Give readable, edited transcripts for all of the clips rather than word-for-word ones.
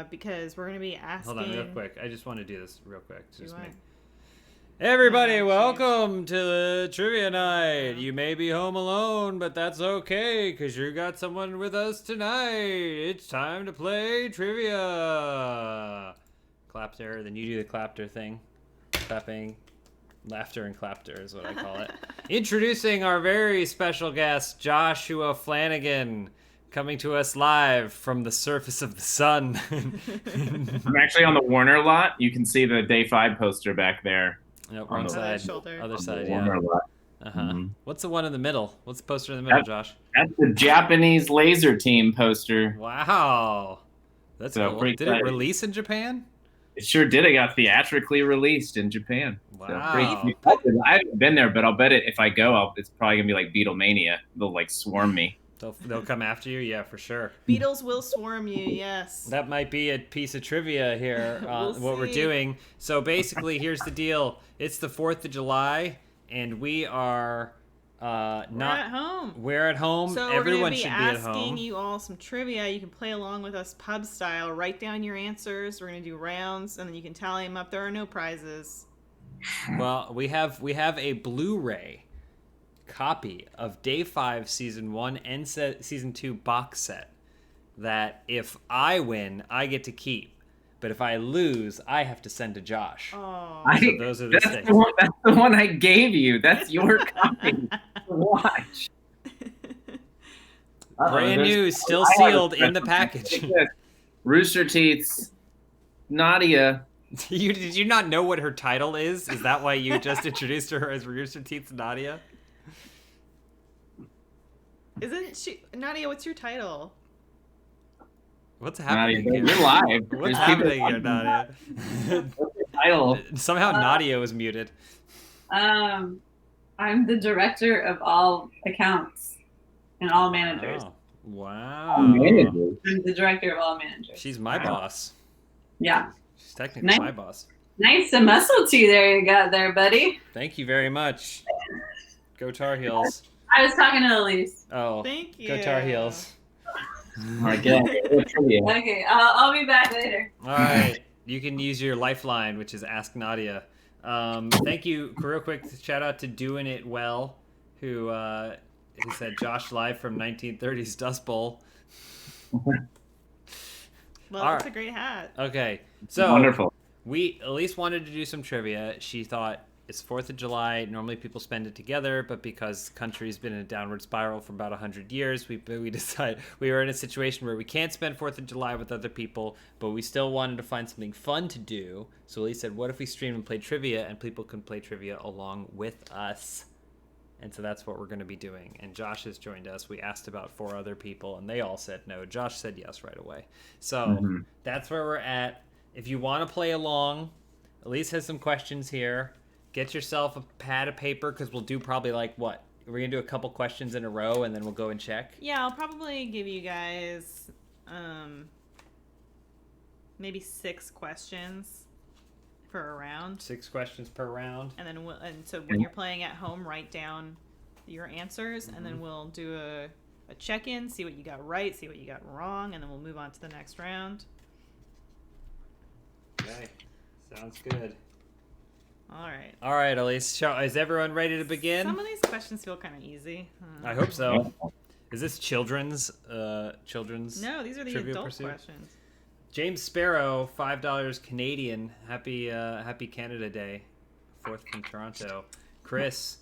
because we're going to be asking... Hold on real quick. I just want to do this real quick. Just me. Everybody, welcome to the trivia night. You may be home alone, but that's okay, because you got someone with us tonight. It's time to play trivia. Clapter, then you do the clapter thing. Clapping, laughter, and clapter is what I call it. Introducing our very special guest, Joshua Flanagan, coming to us live from the surface of the sun. I'm actually on the Warner lot. You can see the Day 5 poster back there. Yep, wrong side. Other side, yeah. Mm-hmm. What's the one in the middle? What's the poster in the middle, Josh? That's the Japanese laser team poster. Wow. That's so cool. Did it release in Japan? It sure did. It got theatrically released in Japan. Wow. So I haven't been there, but I'll bet if I go, it's probably going to be like Beatlemania. They'll like swarm me. They'll come after you? Yeah, for sure. Beatles will swarm you, yes. That might be a piece of trivia here on what we're doing. So basically, here's the deal. It's the 4th of July, and we are we're at home. We're at home. So everyone should be at home. We're asking you all some trivia. You can play along with us pub style. Write down your answers. We're going to do rounds, and then you can tally them up. There are no prizes. Well, we have a Blu-ray copy of Day 5 Season 1 and Season 2 box set that if I win, I get to keep. But if I lose, I have to send to Josh. Oh. So those are the things. That's the one I gave you. That's your copy. Watch. Brand new, still sealed in the package. Rooster Teeth's Nadia. Did you not know what her title is? Is that why you just introduced her as Rooster Teeth's Nadia? Isn't she... Nadia, what's your title? What's happening here? You're live. What's happening here, Nadia? What's your title? Somehow Nadia was muted. I'm the director of all accounts and all managers. Oh, wow. I'm the director of all managers. She's my boss. Yeah. She's technically my boss. Nice and muscle tee there you got there, buddy. Thank you very much. Go Tar Heels. I was talking to Elyse. Oh, thank you. Go Tar Heels. All right, get Okay, I'll be back later. All right, you can use your lifeline, which is Ask Nadia. Thank you. Real quick, shout out to Doing It Well, who said Josh live from 1930s Dust Bowl. Well, that's a great hat. Okay, so wonderful. We Elyse wanted to do some trivia. She thought it's 4th of July. Normally people spend it together, but because the country's been in a downward spiral for about 100 years, we decided we were in a situation where we can't spend 4th of July with other people, but we still wanted to find something fun to do. So Elyse said, what if we stream and play trivia, and people can play trivia along with us? And so that's what we're going to be doing. And Josh has joined us. We asked about 4 other people, and they all said no. Josh said yes right away. So that's where we're at. If you want to play along, Elyse has some questions here. Get yourself a pad of paper, because we'll do probably like what? We're going to do a couple questions in a row, and then we'll go and check? Yeah, I'll probably give you guys maybe 6 questions per round. 6 questions per round. And then so when you're playing at home, write down your answers, and then we'll do a check-in, see what you got right, see what you got wrong, and then we'll move on to the next round. Okay, sounds good. All right, Elyse. Is everyone ready to begin? Some of these questions feel kind of easy. I hope so. Is this children's? No, these are the adult questions. James Sparrow, $5 Canadian. Happy Canada Day, 4th from Toronto. Chris,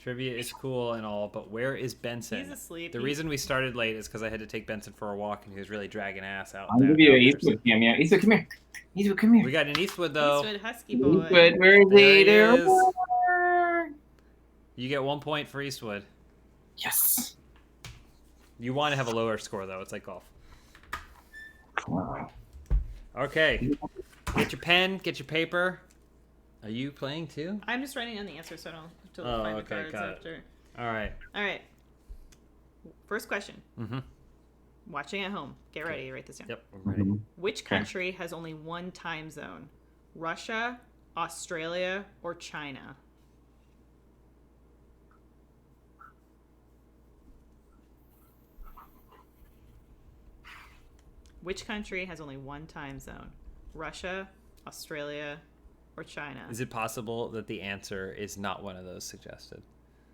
trivia is cool and all, but where is Benson? He's asleep. The reason we started late is because I had to take Benson for a walk, and he was really dragging ass out. I'll give you an Eastwood cameo. Eastwood, come here. Eastwood, come here. We got an Eastwood, though. Eastwood Husky boy. Eastwood, where is he? You get 1 point for Eastwood. Yes. You want to have a lower score, though. It's like golf. Wow. Okay. Get your pen. Get your paper. Are you playing, too? I'm just writing down the answer, so I don't have to find the cards after. All right. First question. Watching at home. Get ready. Write this down. Yep, I'm ready. Which country has only one time zone? Russia, Australia, or China? Which country has only one time zone? Russia, Australia, or China? Is it possible that the answer is not one of those suggested?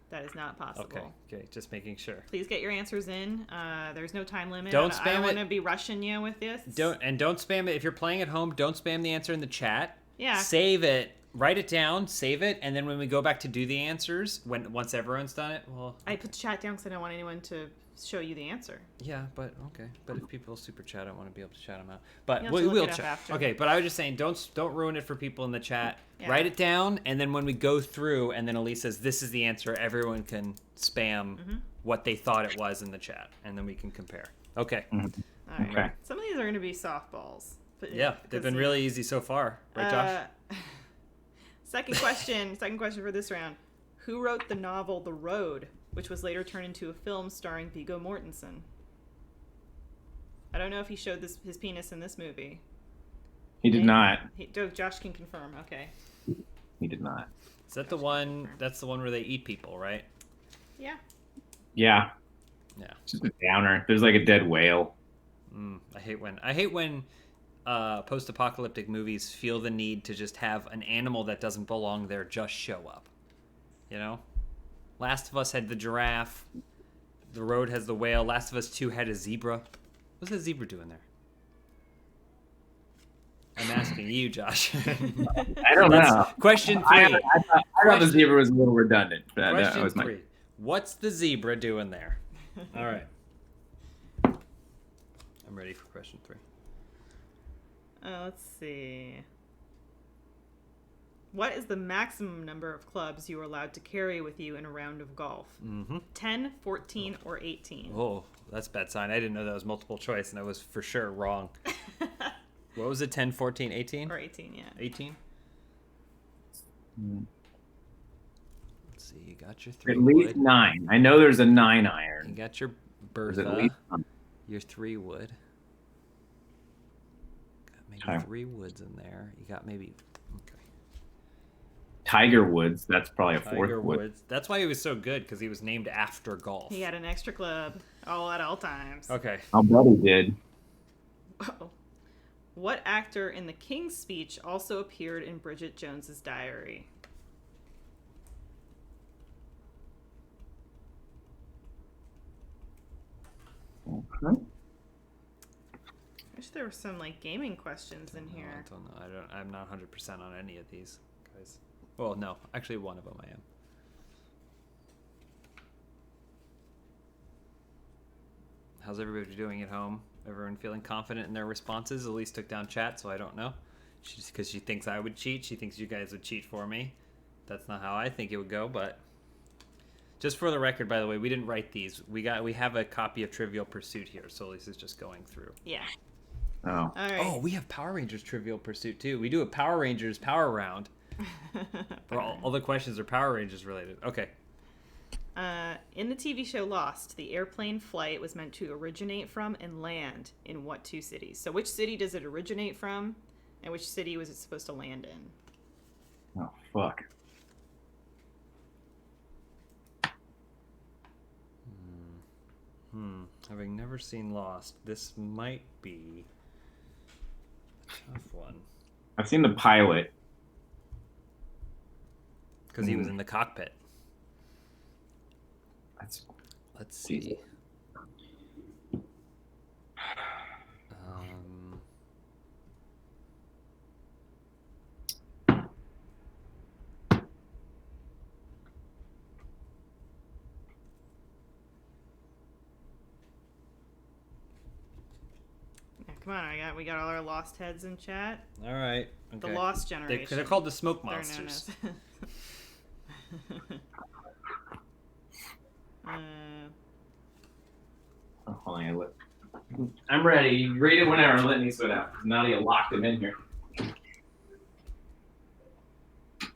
That is not possible. Okay, just making sure. Please get your answers in. There's no time limit. Don't I spam don't it. want to be rushing you with this. Don't spam it. If you're playing at home, don't spam the answer in the chat. Yeah. Save it. Write it down, save it, and then when we go back to do the answers, once everyone's done it, well... I put the chat down because I don't want anyone to show you the answer. Yeah, but okay. But if people super chat, I want to be able to shout them out. But You'll have to we'll look it up chat. after. Okay, but I was just saying, don't ruin it for people in the chat. Yeah. Write it down, and then when we go through, and then Elyse says, this is the answer, everyone can spam what they thought it was in the chat, and then we can compare. Okay. All right. Okay. Some of these are going to be softballs. But Yeah, they've been really easy so far. Right, Josh? Second question for this round. Who wrote the novel The Road, which was later turned into a film starring Viggo Mortensen? I don't know if he showed his penis in this movie. He did not. Josh can confirm. Okay. He did not. Is that the one? That's the one where they eat people, right? Yeah. Yeah. Yeah. Just a downer. There's like a dead whale. I hate when post-apocalyptic movies feel the need to just have an animal that doesn't belong there just show up. You know? Last of Us had the giraffe. The Road has the whale. Last of Us 2 had a zebra. What's the zebra doing there? I'm asking you, Josh. I don't know. Question 3. I thought the zebra was a little redundant. That Question was 3. What's the zebra doing there? All right. I'm ready for question 3. Let's see. What is the maximum number of clubs you are allowed to carry with you in a round of golf? 10, 14, or 18? Oh, that's a bad sign. I didn't know that was multiple choice, and I was for sure wrong. What was it? 10, 14, 18? Or 18, yeah. 18? Let's see. You got your 3 At least wood. 9. I know there's a 9 You iron. got your There's at Bertha. least 9. Your 3 wood. Got maybe Okay. 3 woods in there. You got maybe... Okay. Tiger Woods. That's probably a 4th Tiger wood. Woods. That's why he was so good, because he was named after golf. He had an extra club all at all times. Okay. I'll bet he did. Whoa. What actor in The King's Speech also appeared in Bridget Jones's Diary? Okay. I wish there were some like gaming questions in here. I don't know. I'm not 100% on any of these guys. Well, no. Actually, one of them I am. How's everybody doing at home? Everyone feeling confident in their responses? Elyse took down chat, so I don't know. Because she thinks I would cheat. She thinks you guys would cheat for me. That's not how I think it would go, but... Just for the record, by the way, we didn't write these. We have a copy of Trivial Pursuit here, so Elyse is just going through. Yeah. Oh. All right. Oh, we have Power Rangers Trivial Pursuit, too. We do a Power Rangers Power Round. Where all the questions are Power Rangers related. Okay. In the TV show Lost, the airplane flight was meant to originate from and land in what 2 cities? So which city does it originate from, and which city was it supposed to land in? Oh, fuck. Having never seen Lost, this might be a tough one. I've seen the pilot. Because he was in the cockpit. That's Let's see. Yeah, come on, we got all our Lost heads in chat. All right. Okay. The Lost generation. They're called the Smoke They're known Monsters. as- Oh, hold on, I'm ready. Read it whenever. Let me sweat out. Nadia locked him in here.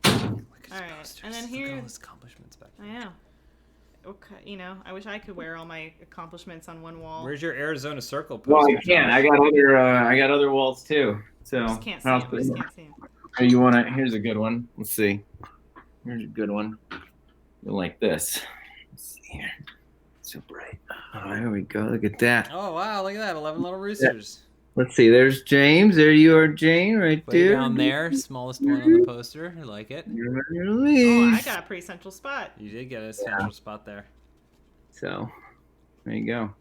All right, and then here- Look at all his accomplishments back I there. know. Okay, I wish I could wear all my accomplishments on one wall. Where's your Arizona Circle poster? Well, I can't. Josh? I got other walls too. So Just can't see him. Just can't see him. Oh, you wanna? Here's a good one. Let's see. Here's a good one. Like this. Let's see here. So bright. Oh, here we go. Look at that. Oh wow! Look at that! 11 little roosters. Let's see. There's James. There you are, Jane, right Way there. down there, smallest one on the poster. I like it. You're Oh, Elyse. I got a pretty central spot. You did get a central spot there. So, there you go.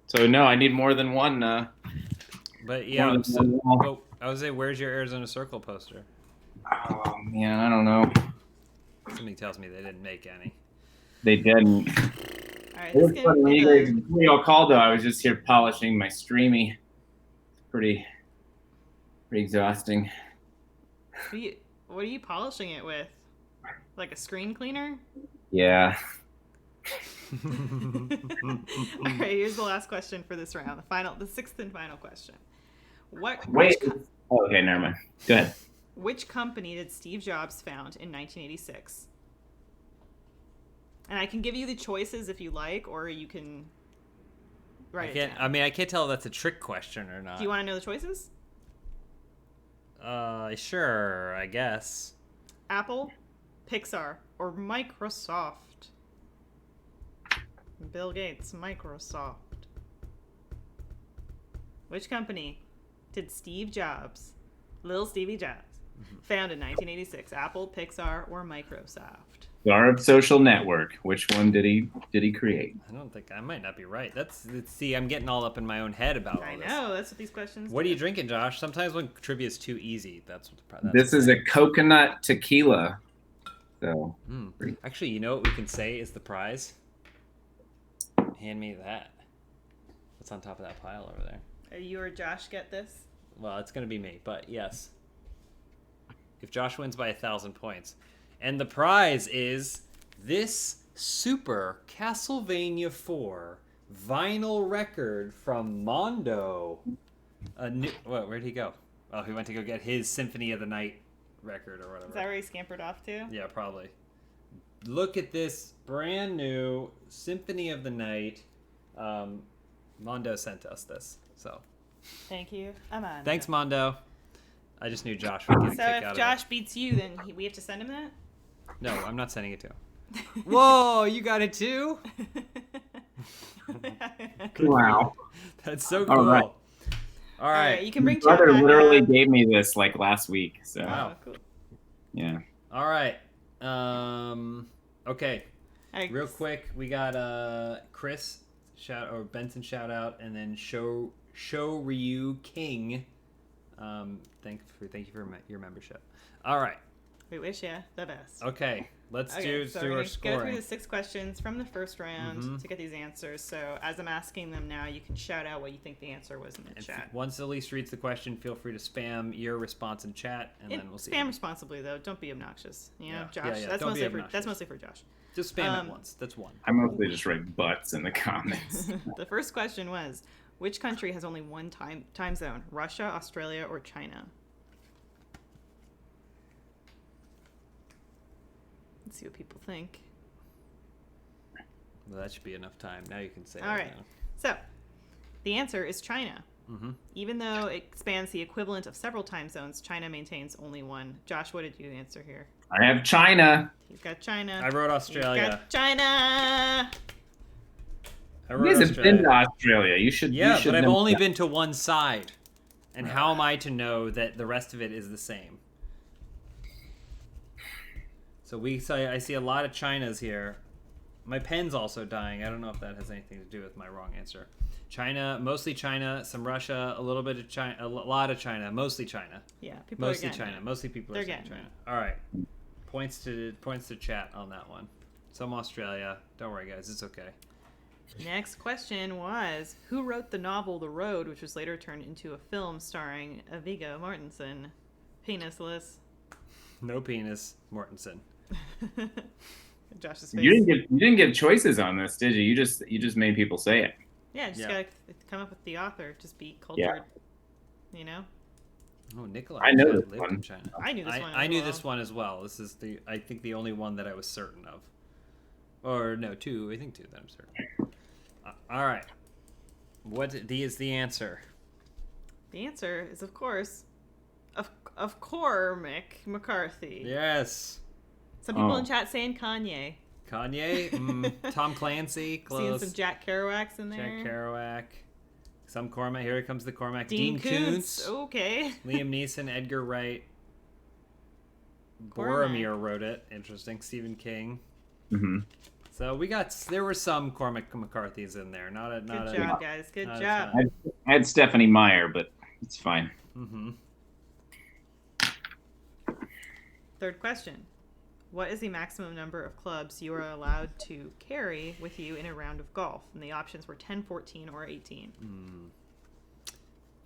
So no, I need more than one. But yeah, More than one. oh, I was say, where's your Arizona Circle poster? Oh man, I don't know. Somebody tells me they didn't make any. They didn't. All right, It was this funny when game. you all called though. I was just here polishing my streamy. Pretty exhausting. What are you polishing it with? Like a screen cleaner? Yeah. All right, here's the last question for this round. The sixth and final question. Wait. Okay, never mind. Go ahead. Which company did Steve Jobs found in 1986? And I can give you the choices if you like, or you can write it down. I mean, I can't tell if that's a trick question or not. Do you want to know the choices? Sure, I guess. Apple, Pixar, or Microsoft? Bill Gates, Microsoft. Which company did Steve Jobs, Lil Stevie Jobs, found in 1986? Apple, Pixar, or Microsoft? Garb Social Network. Which one did he create? I don't think I might not be right. See, I'm getting all up in my own head about all I this. know, that's what these questions What are do. you drinking, Josh? Sometimes when trivia is too easy, that's what the problem. This is a coconut tequila. So Actually, you know what we can say is the prize? Hand me that. What's on top of that pile over there? Are you or Josh get this? Well, it's gonna be me, but yes. If Josh wins by 1,000 points. And the prize is this Super Castlevania 4 vinyl record from Mondo. Where'd he go? Oh, he went to go get his Symphony of the Night record or whatever. Is that where he scampered off to? Yeah, probably. Look at this brand new Symphony of the Night. Mondo sent us this, so. Thank you, Amanda. Thanks, Mondo. I just knew Josh would get a kick So out if of Josh it. beats you, then we have to send him that? No, I'm not sending it to him. Whoa, you got it too? wow. That's so cool. All right. All right. You can bring My brother chat back literally up. gave me this like last week. So Wow. Oh, cool. yeah. All right. Okay. All right. Real quick, we got Chris Benson shout out, and then Show Ryu King. Thank you for your membership. All right. We wish you the best. Okay. Let's So do we're our gonna go scoring. through the 6 questions from the first round to get these answers. So as I'm asking them now, you can shout out what you think the answer was in the chat. Once Elyse reads the question, feel free to spam your response in chat, and then we'll see. Spam responsibly though. Don't be obnoxious. You know, Yeah. Josh. Yeah, That's don't be mostly obnoxious. for Josh. Just spam it once. That's one. I mostly just write butts in the comments. The first question was, which country has only one time zone? Russia, Australia, or China? Let's see what people think. Well, that should be enough time. Now you can say. All right. So, the answer is China. Mm-hmm. Even though it spans the equivalent of several time zones, China maintains only one. Josh, what did you answer here? I have China. He's got China. I wrote He's Australia. got China. I You wrote guys have Australia. been to Australia. You should. Yeah, you should but I've know only that. been to one side. And how am I to know that the rest of it is the same? So I see a lot of Chinas here. My pen's also dying. I don't know if that has anything to do with my wrong answer. China, mostly China, some Russia, a little bit of China, a lot of China, mostly China. Yeah, people Mostly are getting China. it. Mostly people They're are saying getting China. All right. Points to chat on that one. Some Australia. Don't worry, guys. It's okay. Next question was, who wrote the novel The Road, which was later turned into a film starring Viggo Mortensen? Penisless. No penis, Mortensen. Josh's face. You didn't give choices on this, did you? You just made people say it. Yeah, just Yeah. gotta come up with the author. Just be cultured. You know? Oh, Nikolai. I know Chad this lived one. in China. I knew this one. I as knew well. this one as well. This is I think the only one that I was certain of. Or no, two. I think two that I'm certain. All right. What is the answer? The answer is, of course, of Cormac McCarthy. Yes. Some people Oh. in chat saying Kanye. Kanye, Tom Clancy, Seeing close. some Jack Kerouacs in there. Jack Kerouac. Some Cormac. Here comes the Cormac. Dean Dean Koontz. Koontz. Okay. Liam Neeson, Edgar Wright. Cormac. Boromir wrote it. Interesting. Stephen King. Mm-hmm. So there were some Cormac McCarthy's in there. Good job, guys. Good not a job. ton. I had Stephanie Meyer, but it's fine. Mm-hmm. Third question. What is the maximum number of clubs you are allowed to carry with you in a round of golf? And the options were 10, 14, or 18.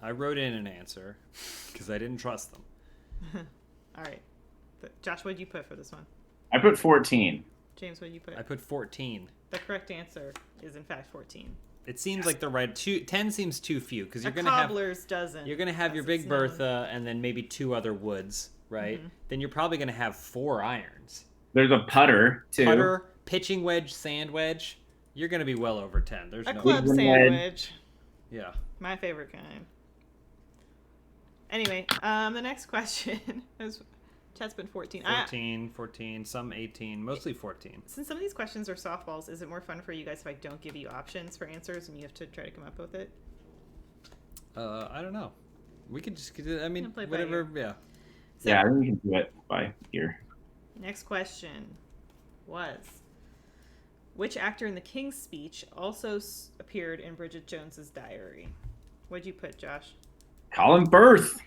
I wrote in an answer because I didn't trust them. All right. Josh, what did you put for this one? I put 14. James, what did you put? I put 14. The correct answer is, in fact, 14. It seems like the right 10 seems too few because you're A gonna have cobbler's dozen. you're gonna have your as Big it's known. Bertha and then maybe 2 other woods, right? Then you're probably gonna have 4 irons. There's a putter, too. Putter, pitching wedge, sand wedge. You're gonna be well over 10. There's A no club Big sandwich. yeah. My favorite kind. Anyway, the next question is Chat's been 14. 14, some 18, mostly 14. Since some of these questions are softballs, is it more fun for you guys if I don't give you options for answers and you have to try to come up with it? I don't know. We could just, I mean, Play by whatever, ear. yeah. So, Yeah, I think we can do it by ear. next question was, which actor in The King's Speech also appeared in Bridget Jones's Diary? What'd you put, Josh? Colin Firth.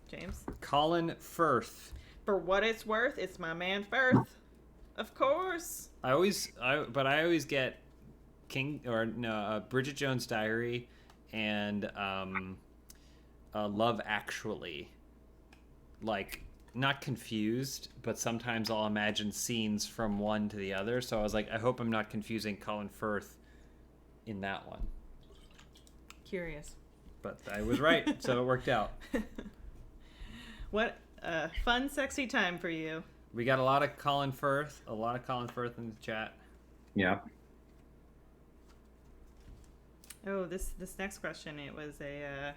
James? Colin Firth. For what it's worth, it's my man Firth. Of course. I always get Bridget Jones' Diary and Love Actually. Like, not confused, but sometimes I'll imagine scenes from one to the other. So I was like, I hope I'm not confusing Colin Firth in that one. Curious. But I was right, so it worked out. What a fun, sexy time for you. We got a lot of Colin Firth in the chat. Yeah. Oh, this next question, it was a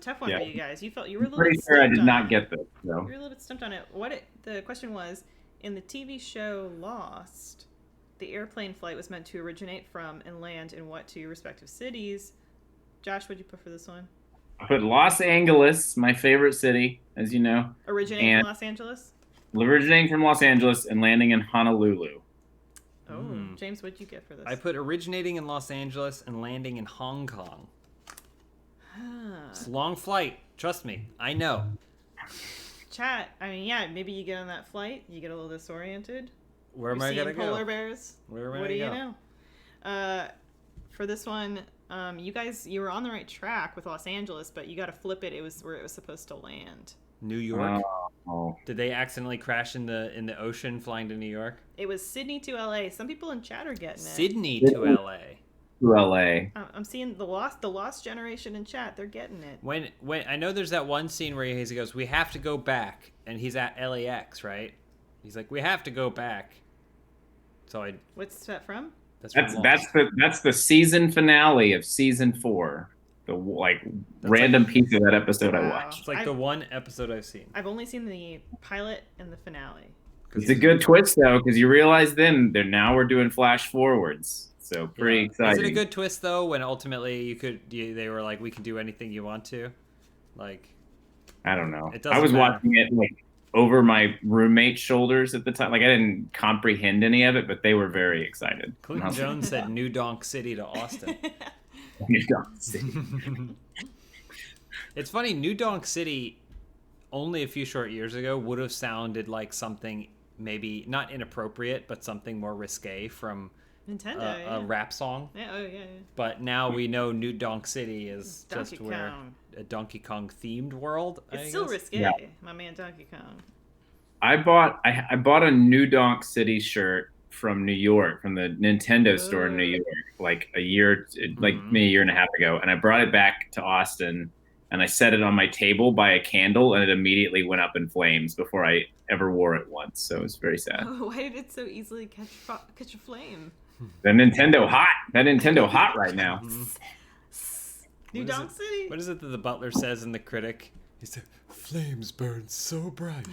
tough one Yeah. for you guys. You were a little Pretty bit sure I stumped did on not it. get this. So. You were a little bit stumped on it. The question was, in the TV show Lost, the airplane flight was meant to originate from and land in what 2 respective cities? Josh, what'd you put for this one? I put Los Angeles, my favorite city, as you know. Originating from Los Angeles? Originating from Los Angeles and landing in Honolulu. Oh, James, what'd you get for this? I put originating in Los Angeles and landing in Hong Kong. It's a long flight. Trust me. I know. Chat, I mean, yeah, maybe you get on that flight, you get a little disoriented. Where am You're I going to seeing go? polar bears. Where am I What do gonna you go? know? For this one, you were on the right track with Los Angeles, but you got to flip it. It was where it was supposed to land. New York. Oh. Did they accidentally crash in the ocean flying to New York? It was Sydney to LA. Some people in chat are getting it. Sydney to LA. To LA. I'm seeing the lost generation in chat. They're getting it. When I know there's that one scene where he goes, "We have to go back," and he's at LAX, right? He's like, "We have to go back." So What's that from? That's the season finale of season 4. The random piece of that episode I watched. It's like the one episode I've seen. I've only seen the pilot and the finale. It's a good twist though, because you realize then now we're doing flash forwards. So pretty exciting. Is it a good twist though? When ultimately they were like, "We can do anything you want to," like. I don't know. It doesn't I was matter. watching it over my roommate's shoulders at the time. Like I didn't comprehend any of it, but they were very excited. Clinton Jones said New Donk City to Austin. It's funny, New Donk City only a few short years ago would have sounded like something maybe not inappropriate, but something more risque from Nintendo, a rap song. Yeah, But now we know New Donk City is Donkey just where Kong. a Donkey Kong themed world. It's I still guess. risque. Yeah. My man Donkey Kong. I bought a New Donk City shirt from New York, from the Nintendo store in New York, like maybe a year and a half ago, and I brought it back to Austin, and I set it on my table by a candle, and it immediately went up in flames before I ever wore it once. So it was very sad. Oh, why did it so easily catch a flame? The Nintendo hot right now. New Donk City. What is it that the butler says in The Critic? He said, "Flames burn so bright."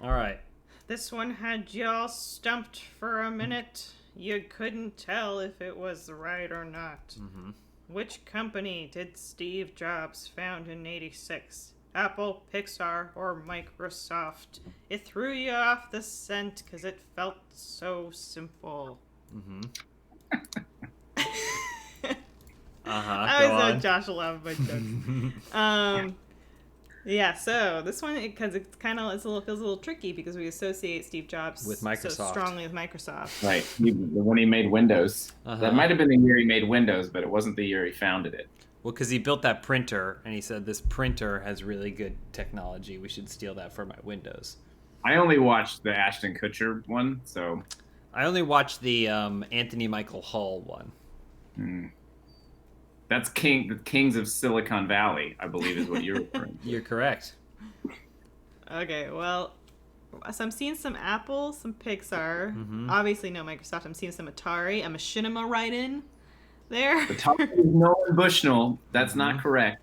All right. This one had y'all stumped for a minute. you couldn't tell if it was right or not. Mm-hmm. Which company did Steve Jobs found in '86? Apple, Pixar, or Microsoft? It threw you off the scent because it felt so simple. Mm-hmm. I always know Josh will laugh at my jokes. Yeah, so this one, because it's kind of feels a little tricky because we associate Steve Jobs with Microsoft so strongly with Microsoft. Right, when he made Windows. That might have been the year he made Windows, but it wasn't the year he founded it. Well, because he built that printer, and he said, this printer has really good technology. We should steal that for my Windows. I only watched the Ashton Kutcher one, so... I only watched the Anthony Michael Hall one. That's the Kings of Silicon Valley, I believe is what you're referring to. You're correct. Okay, well, so I'm seeing some Apple, some Pixar. Mm-hmm. Obviously no Microsoft. I'm seeing some Atari, a machinima right in there. Atari is Nolan Bushnell. That's not correct.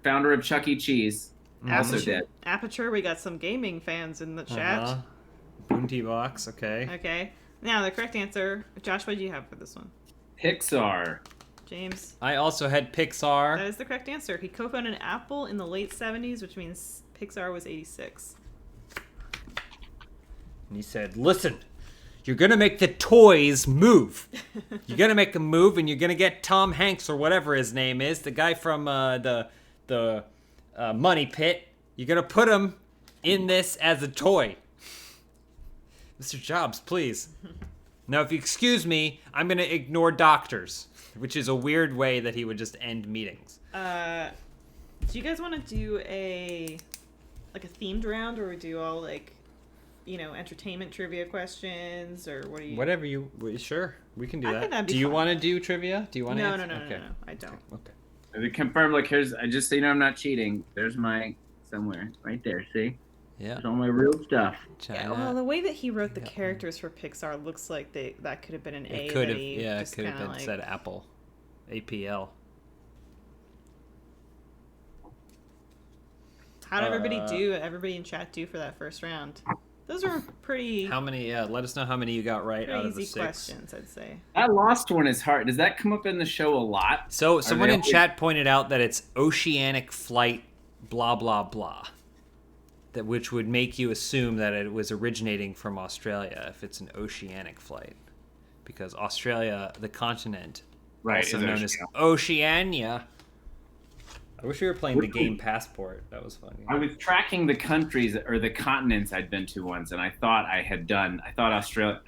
Founder of Chuck E. Cheese. Also dead. Aperture, we got some gaming fans in the chat. Boonty Box, okay. Okay. Now, the correct answer, Josh, what do you have for this one? Pixar. James? I also had Pixar. That is the correct answer. He co-founded Apple in the late 70s, which means Pixar was 86. And he said, listen, you're going to make the toys move. You're going to make them move, and you're going to get Tom Hanks, or whatever his name is, the guy from the Money Pit. You're going to put him in this as a toy. Mr. Jobs, please. Now, if you excuse me, I'm going to ignore doctors, which is a weird way that he would just end meetings. Do you guys want to do a themed round, or we do all entertainment trivia questions, or what do you? Whatever sure, we can do that. Think that'd be do you fun. want to do trivia? Do you want to? No, I don't. Okay. To confirm, I just so you know I'm not cheating. There's my somewhere right there. See? Yeah. It's all my real stuff. China. Yeah, well, the way that he wrote the characters for Pixar looks like that could have been an A. It could have. It could have been said Apple, APL. How did everybody in chat do for that first round? Those were pretty. How many? Let us know how many you got right out of the 6. Easy questions, I'd say. That last one is hard. Does that come up in the show a lot? So someone in chat pointed out that it's oceanic flight, blah blah blah. Which would make you assume that it was originating from Australia if it's an oceanic flight, because Australia, the continent, also known as Oceania. I wish we were playing the game Passport. That was funny. I was tracking the countries or the continents I'd been to once, and I thought Australia,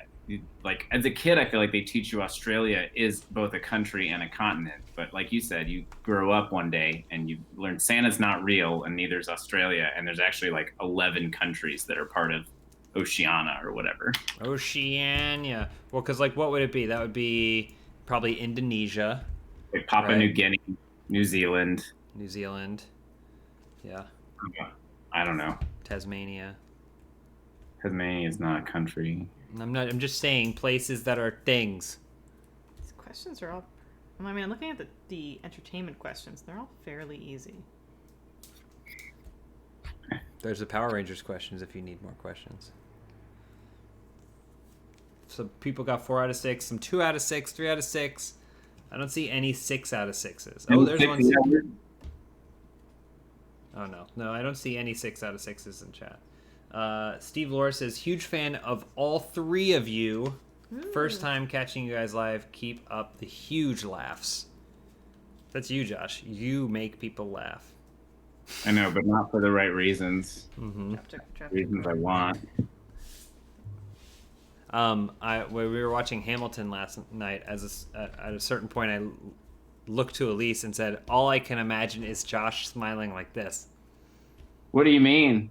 as a kid, I feel like they teach you Australia is both a country and a continent. But like you said, you grow up one day and you learn Santa's not real, and neither is Australia. And there's actually 11 countries that are part of Oceania or whatever. Oceania. Well, because what would it be? That would be probably Indonesia. Papua New Guinea, New Zealand. Yeah. I don't know. Tasmania. Tasmania is not a country. I'm just saying places that are things. These questions are all. I mean, I'm looking at the entertainment questions. They're all fairly easy. There's the Power Rangers questions if you need more questions. Some people got 4 out of 6, some 2 out of 6, 3 out of 6. I don't see any 6 out of 6s. Oh, there's one. Oh, no, I don't see any 6 out of 6s in chat. Steve Laura says, huge fan of all 3 of you. Ooh. First time catching you guys live. Keep up the huge laughs. That's you, Josh. You make people laugh. I know, but not for the right reasons. Mm-hmm. Reasons I want. When we were watching Hamilton last night, at a certain point, I looked to Elyse and said, all I can imagine is Josh smiling like this. What do you mean?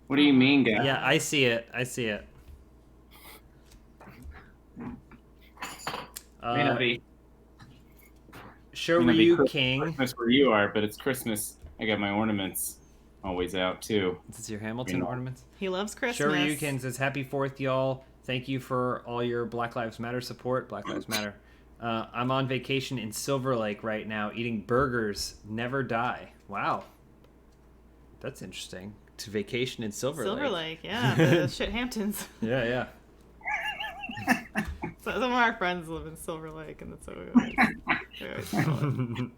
What do you mean, guys? Yeah, I see it. May not be. Shoryu King. Christmas where you are, but it's Christmas. I got my ornaments always out, too. Is this your Hamilton ornaments? He loves Christmas. Shoryu King says, happy 4th, y'all. Thank you for all your Black Lives Matter support. Black Lives Matter. I'm on vacation in Silver Lake right now, eating burgers. Never die. Wow. That's interesting. To vacation in Silver Lake. Silver Lake, yeah. The Shit Hamptons. Yeah. some of our friends live in Silver Lake, and that's what we always call it.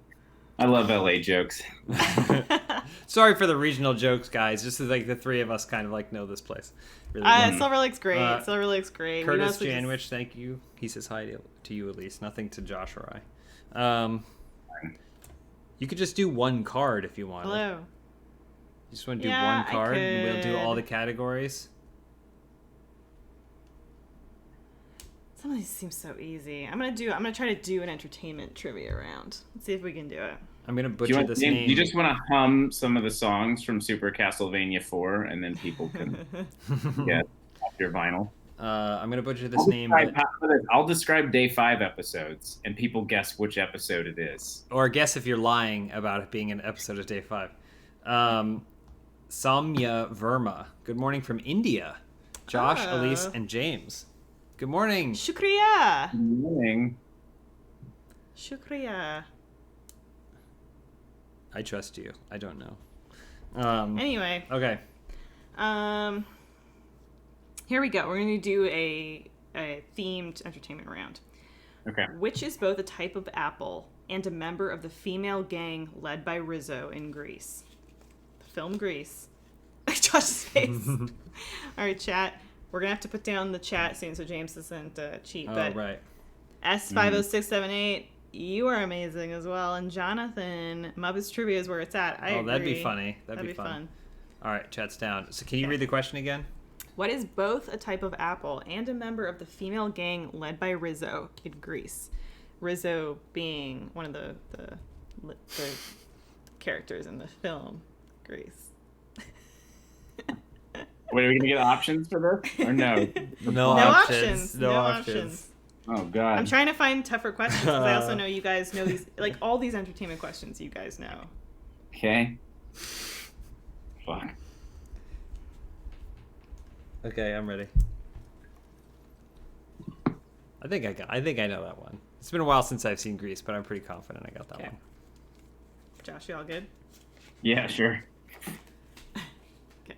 I love LA jokes. Sorry for the regional jokes, guys. Just like the three of us kind of like know this place. Really well. Silver Lake's great. Silver Lake's great. Curtis Janwich, thank you. He says hi to you, Elyse. Nothing to Josh or I. You could just do one card if you want. Hello. You just want to do one card, and we'll do all the categories. Some of these seem so easy. I'm gonna try to do an entertainment trivia round. Let's see if we can do it. I'm gonna butcher this name. You just want to hum some of the songs from Super Castlevania 4, and then people can get off your vinyl. I'm gonna butcher this name. I'll describe Day 5 episodes, and people guess which episode it is. Or guess if you're lying about it being an episode of Day 5. Samya Verma. Good morning from India. Josh, Elyse, and James. Good morning. Shukriya. Good morning. Shukriya. I trust you. I don't know. Anyway. Okay. Here we go. We're going to do a themed entertainment round. Okay. Which is both a type of apple and a member of the female gang led by Rizzo in Greece. The film Grease. Josh's face. All right, chat. We're going to have to put down the chat soon so James doesn't cheat. But right. S50678, you are amazing as well. And Jonathan, Muppets Trivia is where it's at. I agree. That'd be funny. That'd be fun. All right, chat's down. So can you read the question again? What is both a type of apple and a member of the female gang led by Rizzo in Greece? Rizzo being one of the characters in the film Grease. Wait, are we going to get options for this? Or no? No options. No options. Oh, God. I'm trying to find tougher questions because I also know you guys know these, like all these entertainment questions you guys know. Okay. Fuck. Okay, I'm ready. I think I know that one. It's been a while since I've seen Grease, but I'm pretty confident I got that one. Josh, you all good? Yeah, sure. Okay.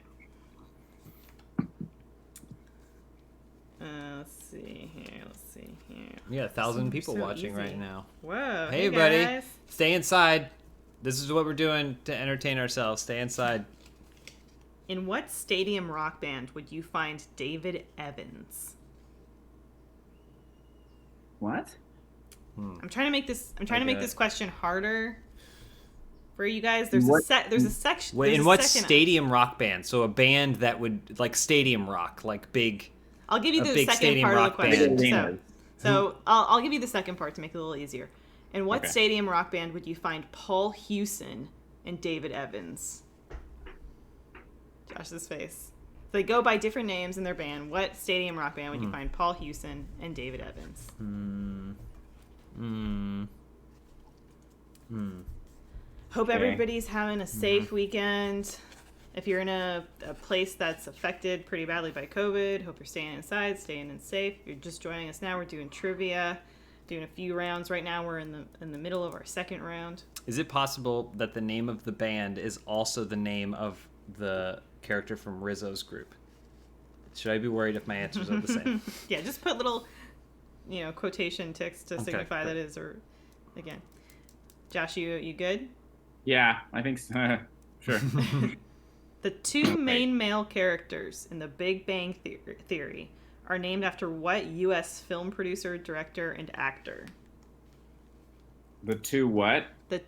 Let's see here. We got 1,000 people watching right now. Whoa. Hey buddy. Guys. Stay inside. This is what we're doing to entertain ourselves. Stay inside. In what stadium rock band would you find David Evans? What? I'm trying to make this question harder for you guys. There's a section. Wait, in what stadium rock band? So a band that would like stadium rock, like big. I'll give you the second part of the question. So I'll give you the second part to make it a little easier. In what stadium rock band would you find Paul Hewson and David Evans? Josh's face. They go by different names in their band. What stadium rock band would you find Paul Hewson and David Evans? Hope everybody's having a safe weekend. If you're in a place that's affected pretty badly by COVID, hope you're staying inside, staying in safe. If you're just joining us now, we're doing trivia, doing a few rounds right now. We're in the middle of our second round. Is it possible that the name of the band is also the name of the character from Rizzo's group? Should I be worried if my answers are the same? Yeah, just put little, quotation ticks to signify that is, or again. Josh, you good? Yeah, I think so. Sure. The two main male characters in The Big Bang Theory are named after what U.S. film producer, director, and actor? The two what? The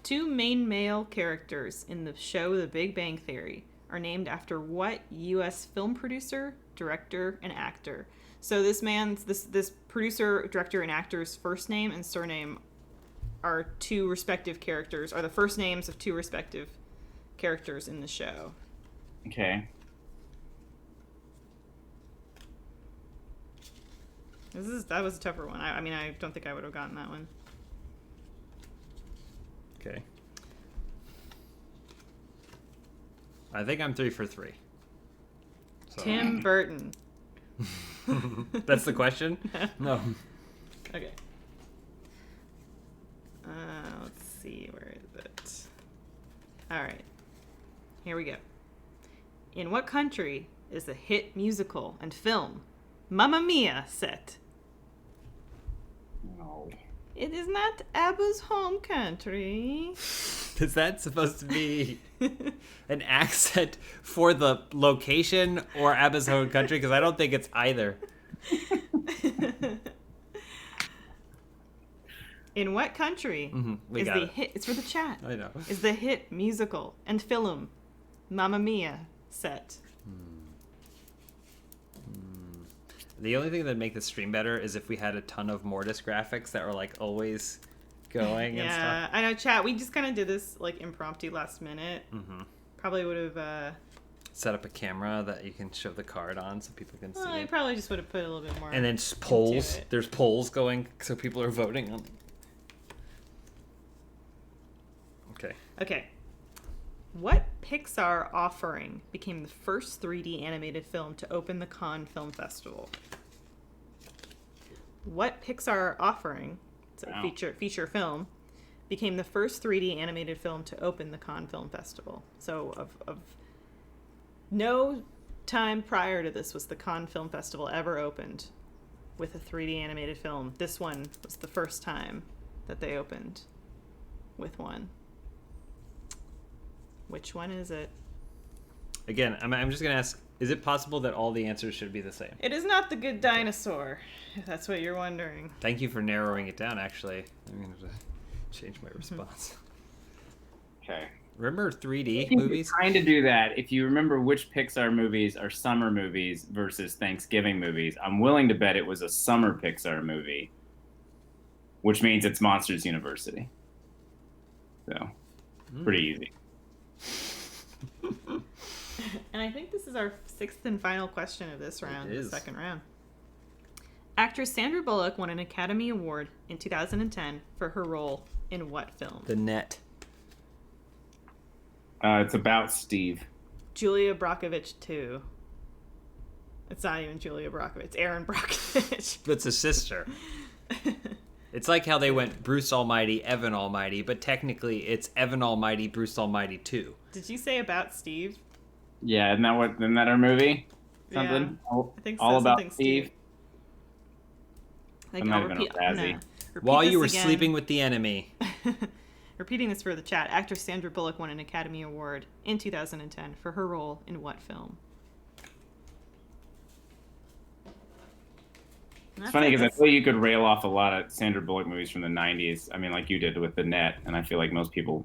two main male characters in the show The Big Bang Theory are named after what U.S. film producer, director, and actor? So this producer, director, and actor's first name and surname are two respective characters, are the first names of two respective characters in the show. Okay. That was a tougher one. I mean, I don't think I would have gotten that one. Okay. I think I'm 3 for 3. So. Tim Burton. That's the question? No. Okay. Let's see. Where is it? All right. Here we go. In what country is the hit musical and film Mamma Mia set? It is not Abba's home country. Is that supposed to be an accent for the location or Abba's home country? Because I don't think it's either. In what country We is got the it. hit? It's for the chat. I know. Is the hit musical and film Mamma Mia set? The only thing that'd make the stream better is if we had a ton of Mortis graphics that were like always going and Yeah, stuff. I know, chat. We just kind of did this like impromptu last minute. Probably would have. Set up a camera that you can show the card on so people can see I it. probably just would have put a little bit more. And then polls. it. There's polls going so people are voting on. Okay. Okay. What Pixar offering became the first 3D animated film to open the Cannes Film Festival? What Pixar offering, it's a Wow. feature film, became the first 3D animated film to open the Cannes Film Festival? So of no time prior to this was the Cannes Film Festival ever opened with a 3D animated film. This one was the first time that they opened with one. Which one is it? Again, I'm just going to ask, is it possible that all the answers should be the same? It is not The Good Dinosaur, if that's what you're wondering. Thank you for narrowing it down, actually. I'm going to change my response. Okay. Remember 3D You movies? Trying to do that. If you remember which Pixar movies are summer movies versus Thanksgiving movies, I'm willing to bet it was a summer Pixar movie, which means it's Monsters University. So, pretty easy. And I think this is our sixth and final question of this round, It the is. second round. Actress Sandra Bullock won an Academy Award in 2010 for her role in what film? The Net. It's about Steve. Julia Brockovich 2. It's not even Julia Brockovich. It's Aaron Brockovich. It's a sister. It's like how they went Bruce Almighty, Evan Almighty, but technically it's Evan Almighty, Bruce Almighty 2. Did you say about Steve? Yeah, isn't that our movie? Something? Yeah, I think so. All about Something Steve. Like, That might I'll have been repeat, a I'm Razzie. gonna repeat While this you were again. sleeping with the enemy. Repeating this for the chat, actress Sandra Bullock won an Academy Award in 2010 for her role in what film? It's funny because I feel you could rail off a lot of Sandra Bullock movies from the 90s. I mean, like you did with The Net, and I feel like most people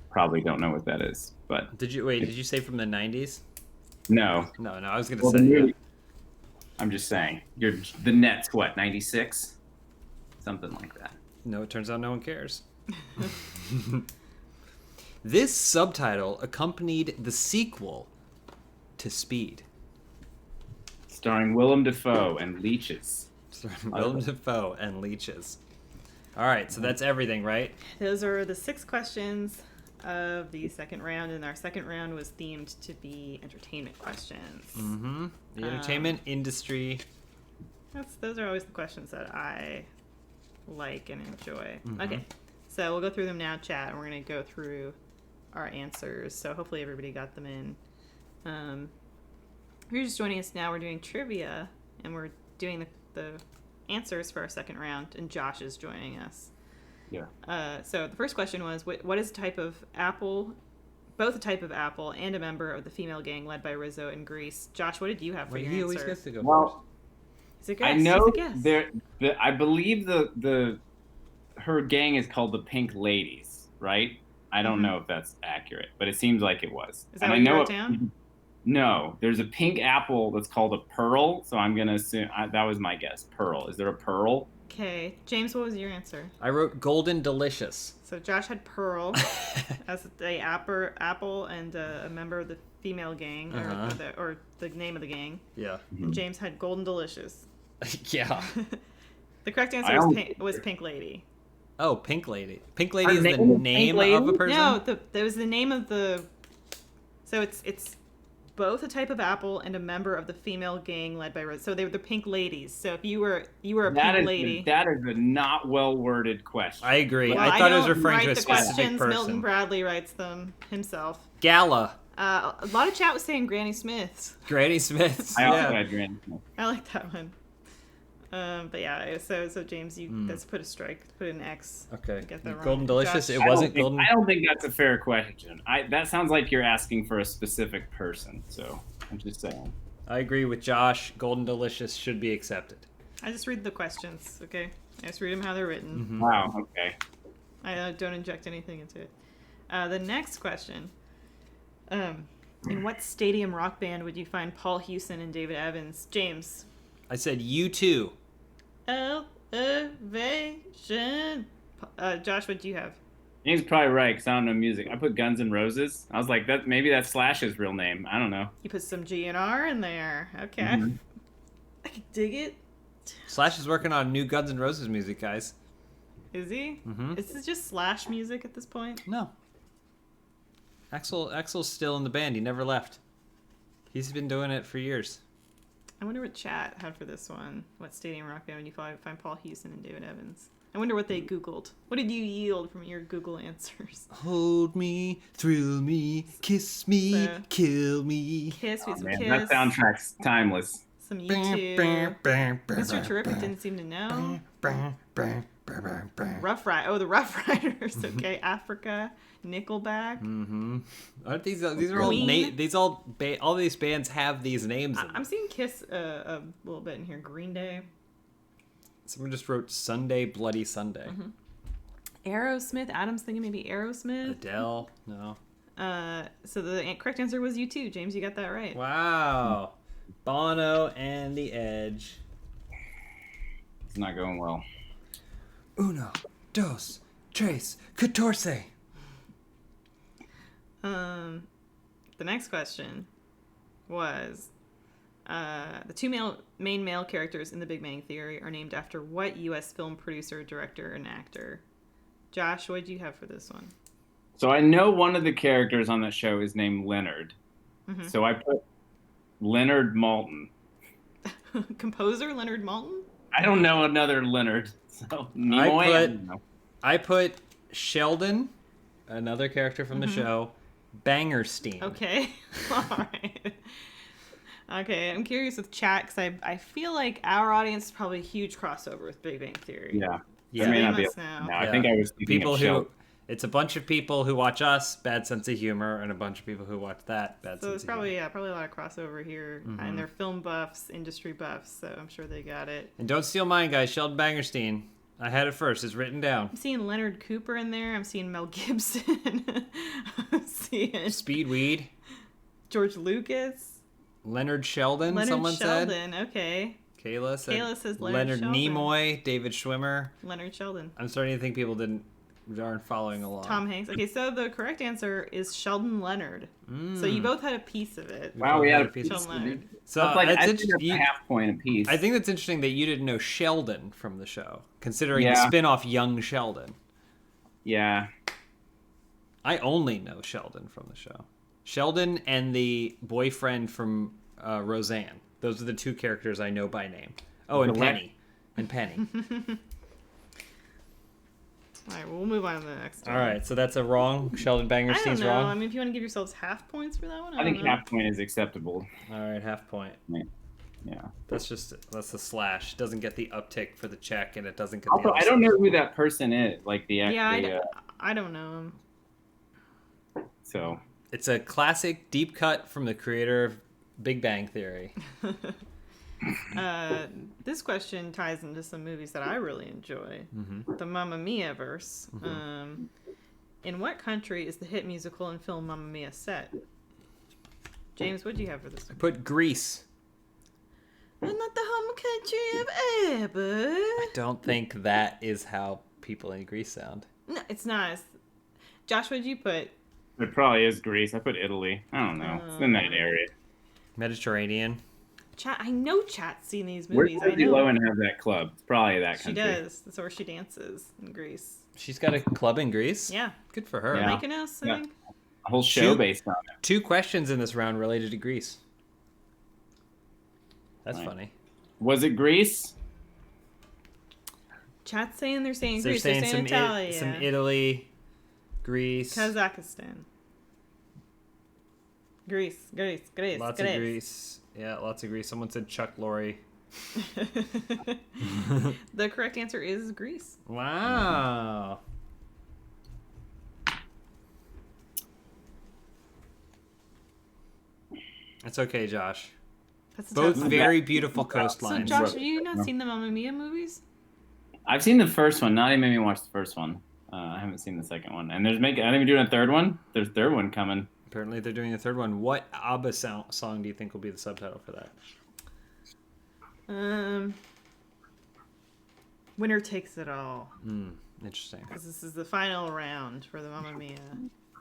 probably don't know what that is. But Did you say from the 90s? no. No, I was going to Well, say. the movie- I'm just saying. The Net's what, 96? Something like that. No, it turns out no one cares. This subtitle accompanied the sequel to Speed. Starring Willem Dafoe and leeches. Willem Dafoe and leeches. All right, so that's everything, right? Those are the 6 questions of the second round, and our second round was themed to be entertainment questions. Mm-hmm. The entertainment industry. Those are always the questions that I like and enjoy. Mm-hmm. Okay, so we'll go through them now, chat, and we're going to go through our answers. So hopefully everybody got them in. If you're just joining us now, we're doing trivia, and we're doing the answers for our second round, and Josh is joining us. Yeah. So the first question was, what is a type of apple, both a type of apple and a member of the female gang led by Rizzo in Greece? Josh, what did you have for your He always answer? gets to go Well, It's a guess. I know It's a guess. I believe her gang is called the Pink Ladies, right? I don't know if that's accurate, but it seems like it was. Is that And what I you know wrote down? No, there's a pink apple that's called a pearl, so I'm gonna assume that was my guess. Pearl. Is there a pearl? Okay, James, what was your answer? I wrote Golden Delicious. So Josh had Pearl as a apple and a member of the female gang, or the name of the gang. Yeah. And James had Golden Delicious. Yeah. The correct answer was Pink Lady. Oh, Pink Lady. Pink Lady is Her the name is name Pink of a Lady? person? No, that was the name of the. So it's both a type of apple and a member of the female gang led by Rose. So they were the Pink Ladies. So if you were a Pink Lady. That is a not well worded question. I agree. Well, I thought it was don't referring write to a the specific questions. person. Milton Bradley writes them himself. Gala. A lot of chat was saying Granny Smiths. Granny Smiths. I also Yeah. had Granny Smith. I like that one. But yeah, so James, you let's put a strike, put an X. Okay. Get that wrong. Golden Delicious. Josh? It wasn't golden. I don't think that's a fair question. That sounds like you're asking for a specific person. So I'm just saying. I agree with Josh. Golden Delicious should be accepted. I just read the questions, okay? I just read them how they're written. Wow. Okay. I don't inject anything into it. The next question. In what stadium rock band would you find Paul Hewson and David Evans? James. I said U2. Elevation. Josh, what do you have? He's probably right because I don't know music. I put Guns N' Roses. I was like, that maybe that's Slash's real name. I don't know. You put some GNR in there. Okay. I can dig it. Slash is working on new Guns N' Roses music, guys. Is he? Is this just Slash music at this point? No. Axel's still in the band. He never left. He's been doing it for years. I wonder what chat had for this one. What stadium rock band would you find Paul Hewson and David Evans? I wonder what they Googled. What did you yield from your Google answers? Hold me, thrill me, kiss me, kill me. Kiss, we had some Man, Kiss. that soundtrack's timeless. Some U2. Mr. Terrific didn't seem to know. Rough Ride. Oh, the Rough Riders. Okay, Africa, Nickelback. Aren't these are all all these bands have these names. I'm seeing Kiss a little bit in here. Green Day. Someone just wrote Sunday, Bloody Sunday. Aerosmith. Adam's thinking maybe Aerosmith. Adele. No. So the correct answer was U2. James, you got that right. Wow. Bono and the Edge. It's not going well. Uno, dos, tres, catorce. The next question was the two main male characters in The Big Bang Theory are named after what U.S. film producer, director, and actor? Josh, what did you have for this one? So I know one of the characters on that show is named Leonard. So I put Leonard Maltin. Composer Leonard Maltin? I don't know another Leonard. So Nimoy, I put Sheldon, another character from the show, Bangerstein. Okay. All right. Okay, I'm curious with chat because I feel like our audience is probably a huge crossover with Big Bang Theory. Yeah. I may not be able now. no, I think I was thinking people of who. Sheldon. It's a bunch of people who watch us, bad sense of humor, and a bunch of people who watch that, bad sense of humor. So there's probably a lot of crossover here, and they're film buffs, industry buffs, so I'm sure they got it. And don't steal mine, guys. Sheldon Bangerstein. I had it first. It's written down. I'm seeing Leonard Cooper in there. I'm seeing Mel Gibson. I'm seeing Speedweed. George Lucas. Leonard Sheldon, Leonard said. Sheldon, okay. Kayla says Leonard Sheldon. Nimoy, David Schwimmer. Leonard Sheldon. I'm starting to think people aren't following along. Tom Hanks. Okay, so the correct answer is Sheldon Leonard. So you both had a piece of it. Wow, we had a piece. Sheldon Leonard. So that's like that's I think interesting. that's a half point apiece. I think that's interesting that you didn't know Sheldon from the show, considering the spin-off Young Sheldon. Yeah. I only know Sheldon from the show. Sheldon and the boyfriend from Roseanne. Those are the two characters I know by name. Oh, and Penny. All right, we'll move on to the next one. All right, so that's a wrong. Sheldon Bangerstein's I don't know. wrong. I mean, if you want to give yourselves half points for that one, I think half point is acceptable. All right, half point. Yeah. That's the slash. Doesn't get the uptick for the check, and it doesn't get Also, the I don't know who that person is. Like the actor. Yeah, I don't know him. So. It's a classic deep cut from the creator of Big Bang Theory. This question ties into some movies that I really enjoy. The Mamma Mia verse. In what country is the hit musical and film Mamma Mia set? James, what do you have for this one? I put Greece. I'm not the home country of ever. I don't think that is how people in Greece sound. No, it's not. Josh, what did you put? It probably is Greece. I put Italy. I don't know. It's in that area. Mediterranean. Chat. I know Chat's seen these Where movies. does Lowen have that club? It's probably that She country. does. That's where she dances in Greece. She's got a club in Greece? Yeah. Good for her. Yeah. Mykonos, I think. A whole show based on it. 2 questions in this round related to Greece. That's Right. funny. Was it Greece? Chat's saying they're saying So Greece. They're saying Italy. some Italy, Greece. Kazakhstan. Greece. Lots of Greece. Yeah, lots of Greece. Someone said Chuck Lorre. The correct answer is Greece. Wow. It's okay, Josh. That's a Both tough one. very beautiful So, coastlines. Josh, have you not seen the Mamma Mia movies? I've seen the first one. Not even made me watch the first one. I haven't seen the second one. And are they even doing a third one? There's a third one coming. Apparently they're doing a third one. What ABBA song do you think will be the subtitle for that? Winner Takes It All. Interesting. Because this is the final round for the Mamma Mia.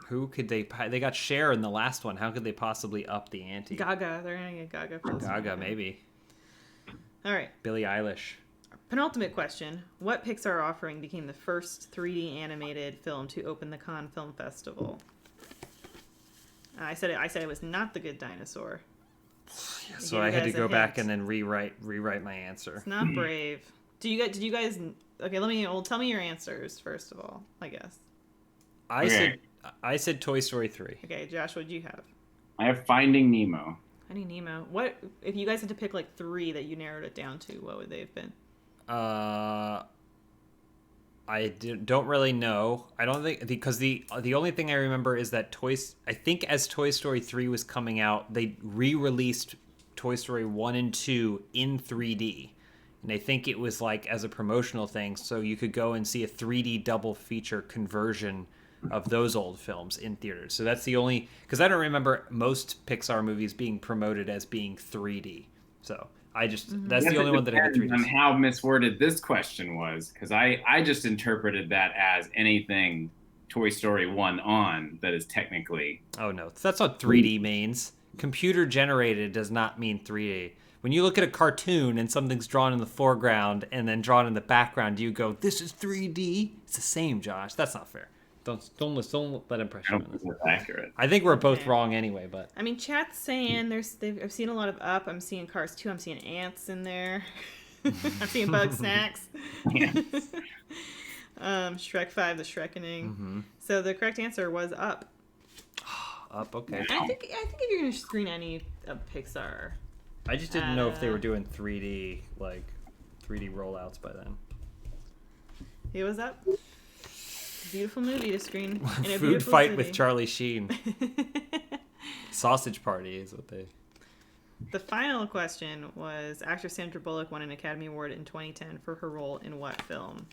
Who could they got Cher in the last one. How could they possibly up the ante? Gaga. They're going to get Gaga for this Gaga, one. maybe. All right. Billie Eilish. Penultimate question. What Pixar offering became the first 3D animated film to open the Cannes Film Festival? I said it was not The Good Dinosaur. So I had to go back and then rewrite my answer. It's not Brave. Did you guys okay, tell me your answers first of all, I guess. I said Toy Story 3. Okay, Josh, what'd you have? I have Finding Nemo. Finding Nemo. What if you guys had to pick like 3 that you narrowed it down to, what would they have been? Don't really know. I don't think, because the only thing I remember is that I think as Toy Story 3 was coming out, they re-released Toy Story 1 and 2 in 3D. And I think it was like as a promotional thing, so you could go and see a 3D double feature conversion of those old films in theaters. So that's the only, because I don't remember most Pixar movies being promoted as being 3D. So that's the only one that I had 3D. On how misworded this question was, because I just interpreted that as anything Toy Story 1 on that is technically. Oh no, that's what 3D means. Computer generated does not mean 3D. When you look at a cartoon and something's drawn in the foreground and then drawn in the background, you go, "This is 3D." It's the same, Josh. That's not fair. Don't let impression. I don't think that's accurate. I think we're both wrong anyway, but I mean, chat's saying I've seen a lot of Up. I'm seeing Cars 2. I'm seeing ants in there. I'm seeing Bug Snacks. Shrek 5, The Shrekening. Mm-hmm. So the correct answer was Up. Up, okay. I think if you're gonna screen any of Pixar, I just didn't know if they were doing 3D rollouts by then. it was Up. Beautiful movie to screen in a Food fight city. with Charlie Sheen. Sausage Party is what they. The final question was: actress Sandra Bullock won an Academy Award in 2010 for her role in what film?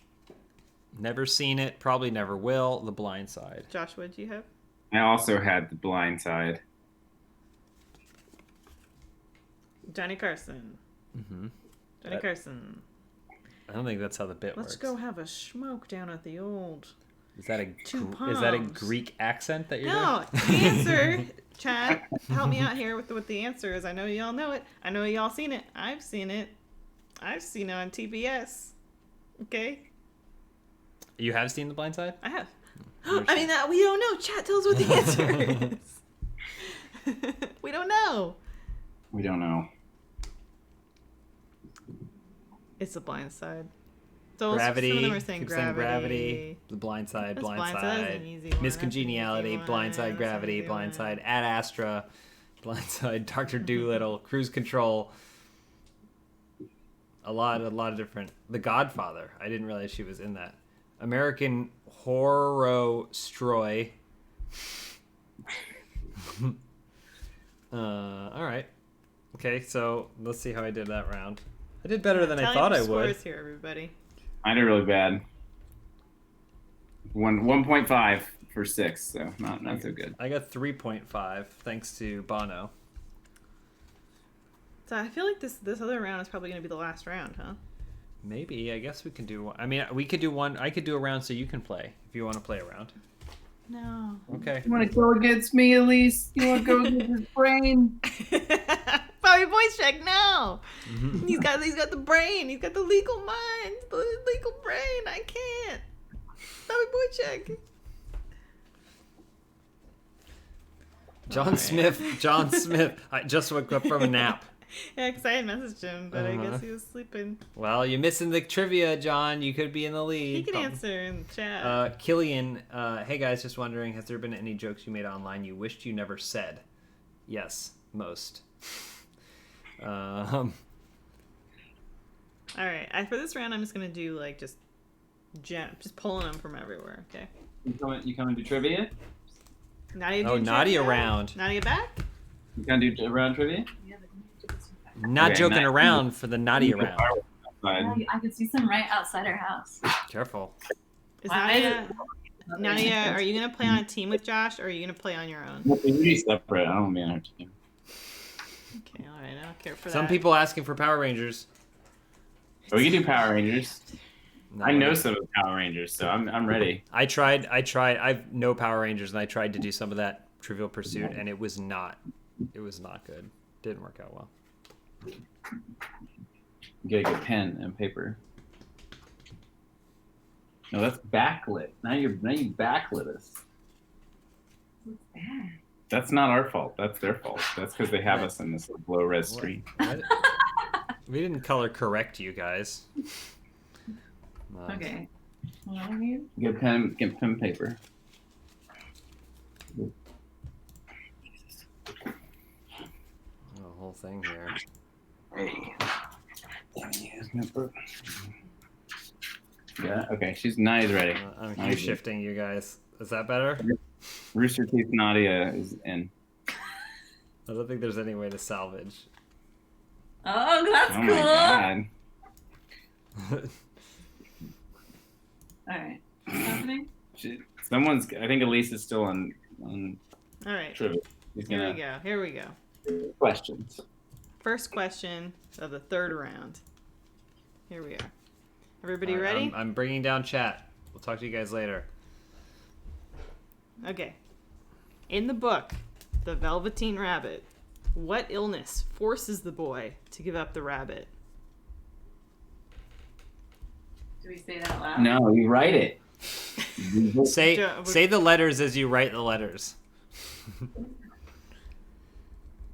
Never seen it. Probably never will. The Blind Side. Josh, what do you have? I also had The Blind Side. Johnny Carson. Mm-hmm. Johnny Carson. I don't think that's how the bit works. Let's go have a smoke down at the old. Is that a Palms. Greek accent that you're No, the answer, Chad, help me out here with what the answer is. I know y'all know it. I know y'all seen it. I've seen it. I've seen it on TBS. Okay? You have seen The Blind Side? I have. I mean, we don't know. Chat, tell us what the answer is. We don't know. We don't know. It's The Blind Side. So Gravity. Some of them are saying Keep saying Gravity. The Blind Side. That's Blind That's Side. an easy one. Miss That's an easy Congeniality. one. Blind Side. That's Gravity. an easy Blind one. Side. Ad Astra. Blind Side. Dr. Dolittle. Cruise Control. A lot of different. The Godfather. I didn't realize she was in that. American Horror Story. All right. Okay, so let's see how I did that round. I did better than I thought I would. Scores here, everybody. I did really bad. 1.5 for 6, so not so good. I got 3.5 thanks to Bono. So I feel like this other round is probably going to be the last round, huh? Maybe. I guess we can do one. I mean, we could do one. I could do a round so you can play if you want to play a round. No. Okay. You want to go against me, Elyse? You want to go against his brain? Bobby Boychuk, no. Mm-hmm. He's got the brain. He's got the legal mind, the legal brain. I can't. Bobby Boychuk. John Smith. I just woke up from a nap. Yeah, because I had messaged him, but I guess he was sleeping. Well, you're missing the trivia, John. You could be in the lead. He can answer in the chat. Killian, hey guys, just wondering, has there been any jokes you made online you wished you never said? Yes, most. All right. For this round, I'm just gonna do like just pulling them from everywhere. Okay. You coming to trivia? Nadia. Oh, Nadia round. Nadia back. You gonna do round trivia? Yeah, but you need to do this Not Okay, joking Nadia. around for the Nadia round. outside. I can see some right outside our house. Careful. Is Why- Nadia, are you gonna play on a team with Josh, or are you gonna play on your own? We're usually separate. I don't want to be on her team. Okay. All right. I don't care for that. Some people asking for Power Rangers. But we can do Power Rangers. No, I know some of the Power Rangers, so I'm ready. I tried. I've no Power Rangers, and I tried to do some of that Trivial Pursuit, and it was not good. Didn't work out well. Get a good pen and paper. No, that's backlit. Now you backlit us. What's that? That's not our fault. That's their fault. That's because they have us in this low res screen. What? We didn't color correct you guys. Okay. What are you? Get pen and paper. The whole thing here. Hey. Yeah. Okay. Nadia's ready. I'm Nadia's shifting you guys. Is that better? Rooster Teeth Nadia is in. I don't think there's any way to salvage. Oh, that's Oh cool. my god. All right. What's happening? Someone's. I think Elyse is still on All right. trivia. He's Here gonna we go. Here we go. questions. First question of the third round. Here we are. Everybody All right, ready? I'm bringing down chat. We'll talk to you guys later. Okay. In the book, The Velveteen Rabbit, what illness forces the boy to give up the rabbit? Do we say that out loud? No, you write it. Say Jo- say the letters as you write the letters.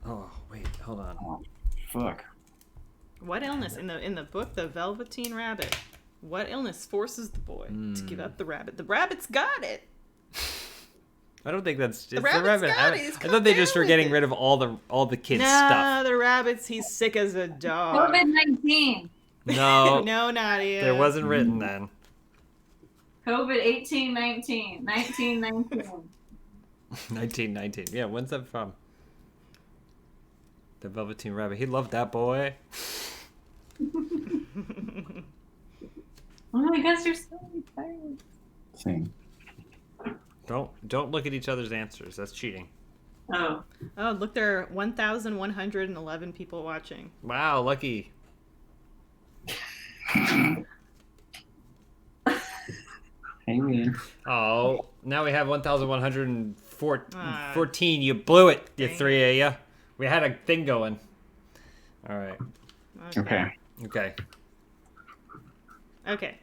Oh wait, hold on. Oh, fuck. What illness in the book, The Velveteen Rabbit? What illness forces the boy to give up the rabbit? The rabbit's got it. I don't think that's just the rabbit's rabbit. got it. He's I thought they just were down getting with rid of all the kids' Nah, stuff. the rabbit's he's sick as a dog. COVID-19. No, No, Nadia. there wasn't written then. COVID-18, 19. 1919. 1919. Yeah, when's that from? The Velveteen Rabbit. He loved that boy. Oh my gosh, you're so excited. Same. Don't look at each other's answers. That's cheating. Oh. Oh, look, there are 1,111 people watching. Wow, lucky. Hey man. Oh, now we have 1,114. Ah, You blew it, you dang three of you. We had a thing going. All right. Okay. Okay. Okay.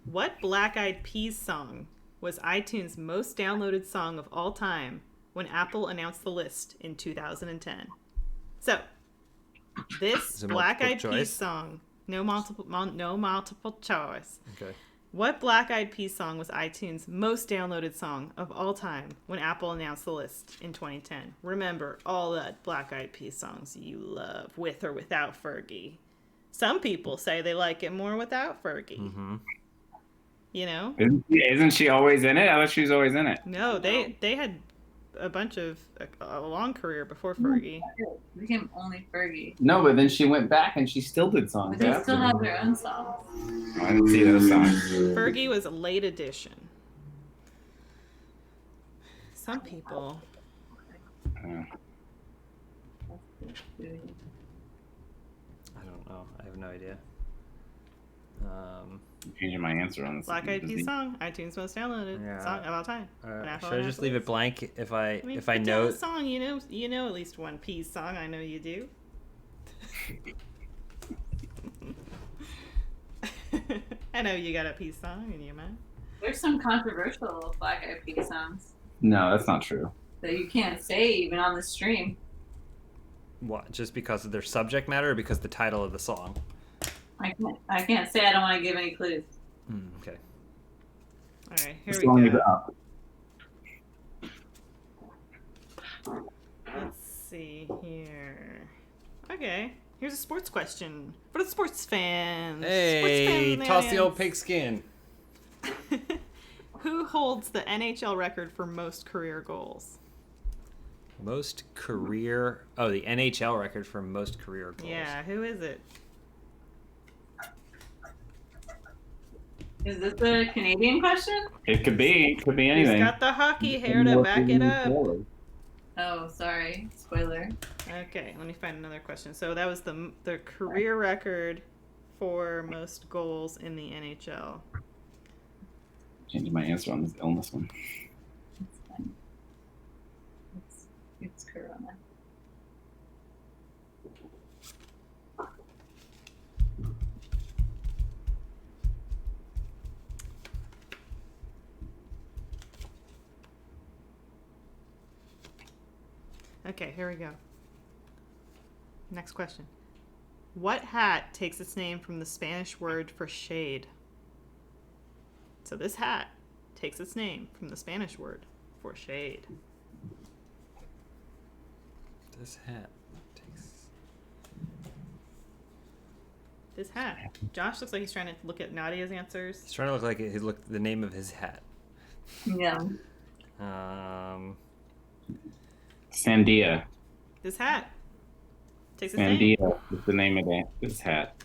What Black Eyed Peas song was iTunes' most downloaded song of all time when Apple announced the list in 2010? So, this Is it Black multiple Eyed choice? Peas song, no multiple choice. Okay. What Black Eyed Peas song was iTunes' most downloaded song of all time when Apple announced the list in 2010? Remember all the Black Eyed Peas songs you love, with or without Fergie. Some people say they like it more without Fergie. Mm-hmm. You know? Isn't she always in it? I thought she was always in it. No, they had a bunch of a long career before Fergie. We became only Fergie. No, but then she went back and she still did songs. But they after. still have their own songs. I didn't see those songs. Fergie was a late addition. Some people. I don't know. I have no idea. I'm changing my answer on this. Black Eyed Peas song, iTunes most downloaded Yeah. song of all time. When Should Apple I just announced leave the it blank if I list. if I put down know? the song, you know at least one Peas song. I know you do. I know you got a Peas song in your mind. There's some controversial Black Eyed Peas songs No, that's not true. that you can't say even on the stream. What? Just because of their subject matter, or because the title of the song? I can't say. I don't want to give any clues. Okay. All right, here The we song is go. up. Let's see here. Okay, Here's a sports question for the sports fans. Hey, toss the old pigskin. Who holds the NHL record for most career goals? Most career... Oh, the NHL record for most career goals. Yeah, who is it? Is this a Canadian question? It could be. It could be He's anything. got the hockey hair to back it up. Oh, sorry. Spoiler. Okay, let me find another question. So that was the career record for most goals in the NHL. Changing my answer on this illness one. It's fine. It's Corona. Okay, here we go. Next question. What hat takes its name from the Spanish word for shade? So this hat takes its name from the Spanish word for shade. This hat takes... This hat. Josh looks like he's trying to look at Nadia's answers. He's trying to look like he looked the name of his hat. Yeah. Sandia. This hat takes its name. Sandia is the name of this hat.